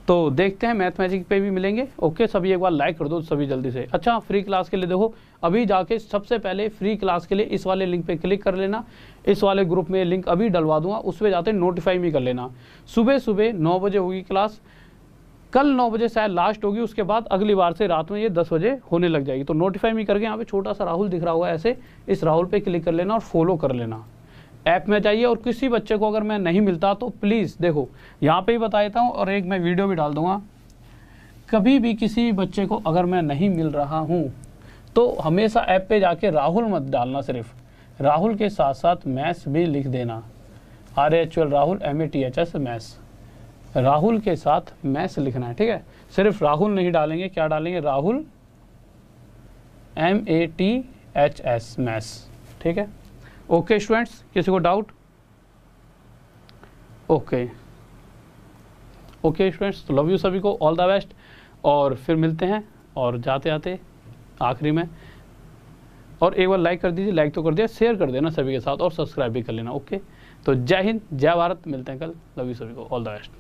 तो देखते हैं मैथ मैजिक पे भी मिलेंगे। ओके, सभी एक बार लाइक कर दो सभी जल्दी से। अच्छा, फ्री क्लास के लिए देखो, अभी जाके सबसे पहले फ्री क्लास के लिए इस वाले लिंक पे क्लिक कर लेना। इस वाले ग्रुप में लिंक अभी डलवा दूंगा, उस पर जाते नोटिफाई भी कर लेना। सुबह 9 बजे होगी क्लास, कल 9 बजे शायद लास्ट होगी, उसके बाद अगली बार से रात में ये 10 बजे होने लग जाएगी। तो नोटिफाई भी करके यहाँ पे छोटा सा राहुल दिख रहा होगा, ऐसे इस राहुल पे क्लिक कर लेना और फॉलो कर लेना। ऐप में जाइए, और किसी बच्चे को अगर मैं नहीं मिलता तो प्लीज़ देखो यहाँ पे ही बता देता हूँ, और एक मैं वीडियो भी डाल दूँगा। कभी भी किसी भी बच्चे को अगर मैं नहीं मिल रहा हूँ तो हमेशा ऐप पे जाके राहुल मत डालना, सिर्फ राहुल के साथ साथ मैथ्स भी लिख देना। RHUL Rahul MATHS maths, Rahul के साथ मैथ्स लिखना है, ठीक है। सिर्फ राहुल नहीं डालेंगे, क्या डालेंगे, राहुल MATHS मैथ्स, ठीक है। ओके स्टूडेंट्स, किसी को डाउट? ओके स्टूडेंट्स, तो लव यू सभी को, ऑल द बेस्ट, और फिर मिलते हैं। और जाते आते आखिरी में और एक बार लाइक कर दीजिए, लाइक तो कर दिया, शेयर कर देना सभी के साथ, और सब्सक्राइब भी कर लेना। ओके, तो जय हिंद, जय भारत, मिलते हैं कल, लव यू सभी को, ऑल द बेस्ट।